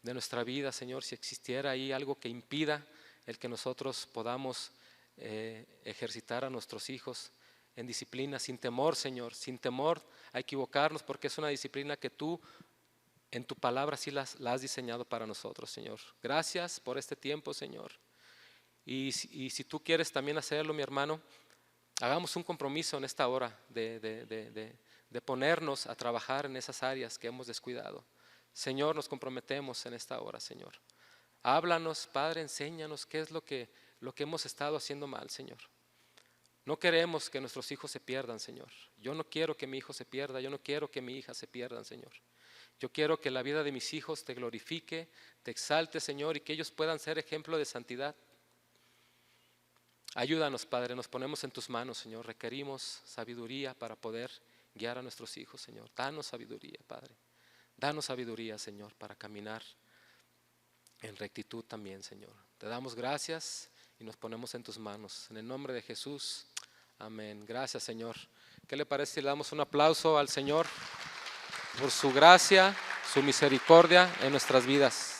de nuestra vida, Señor, si existiera ahí algo que impida el que nosotros podamos ejercitar a nuestros hijos en disciplina, sin temor, Señor, sin temor a equivocarnos, porque es una disciplina que tú en tu palabra sí la has diseñado para nosotros, Señor. Gracias por este tiempo, Señor. Y si tú quieres también hacerlo, mi hermano, hagamos un compromiso en esta hora de ponernos a trabajar en esas áreas que hemos descuidado. Señor, nos comprometemos en esta hora, Señor. Háblanos, Padre, enséñanos qué es lo que hemos estado haciendo mal, Señor. No queremos que nuestros hijos se pierdan, Señor. Yo no quiero que mi hijo se pierda, yo no quiero que mi hija se pierdan, Señor. Yo quiero que la vida de mis hijos te glorifique, te exalte, Señor, y que ellos puedan ser ejemplo de santidad. Ayúdanos, Padre, nos ponemos en tus manos, Señor. Requerimos sabiduría para poder guiar a nuestros hijos, Señor. Danos sabiduría, Padre. Danos sabiduría, Señor, para caminar en rectitud también, Señor. Te damos gracias y nos ponemos en tus manos. En el nombre de Jesús, amén. Gracias, Señor. ¿Qué le parece si le damos un aplauso al Señor por su gracia, su misericordia en nuestras vidas?